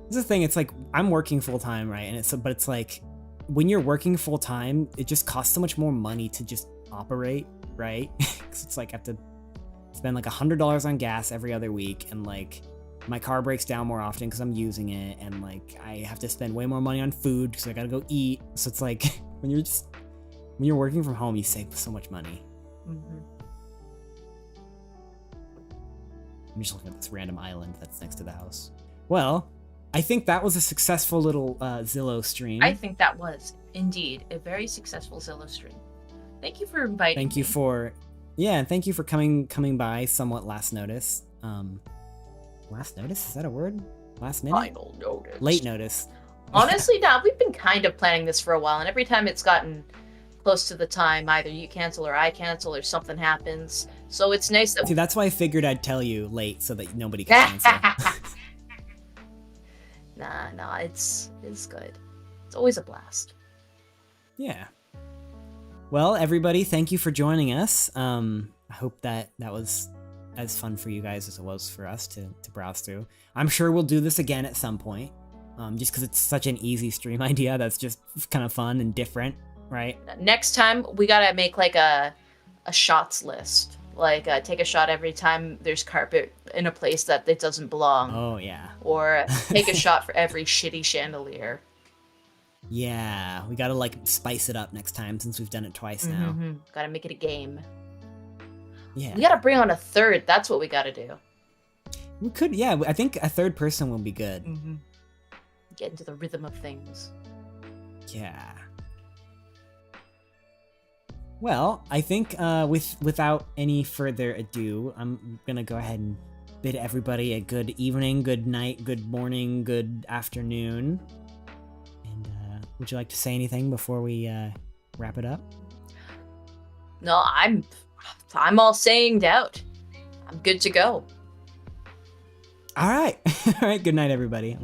this is the thing, it's like, I'm working full-time, right? And but it's like, when you're working full-time, it just costs so much more money to just operate, right? Because it's like, I have to spend like $100 on gas every other week, and like, my car breaks down more often because I'm using it, and like, I have to spend way more money on food because I gotta go eat. So it's like, When you're working from home, you save so much money. Mm-hmm. I'm just looking at this random island that's next to the house. Well, I think that was a successful little Zillow stream. I think that was indeed a very successful Zillow stream. Thank you for inviting me. Thank you for coming by somewhat last notice. Last notice? Is that a word? Last minute? Final notice. Late notice. Honestly, now we've been kind of planning this for a while, and every time it's gotten close to the time, either you cancel or I cancel or something happens. So it's nice that. See, that's why I figured I'd tell you late so that nobody can cancel. Nah, it's good. It's always a blast. Yeah. Well, everybody, thank you for joining us. I hope that was as fun for you guys as it was for us to browse through. I'm sure we'll do this again at some point, just because it's such an easy stream idea that's just kind of fun and different, right? Next time, we gotta make like a shots list. Like, take a shot every time there's carpet in a place that it doesn't belong. Oh, yeah. Or take a shot for every shitty chandelier. Yeah, we gotta, like, spice it up next time since we've done it twice now. Mm-hmm. Gotta make it a game. Yeah. We gotta bring on a third. That's what we gotta do. We could, yeah. I think a third person will be good. Mm-hmm. Get into the rhythm of things. Yeah. Well, I think without any further ado, I'm gonna go ahead and bid everybody a good evening, good night, good morning, good afternoon. And would you like to say anything before we wrap it up? No, I'm all sayinged out. I'm good to go. All right. All right. Good night, everybody. Night.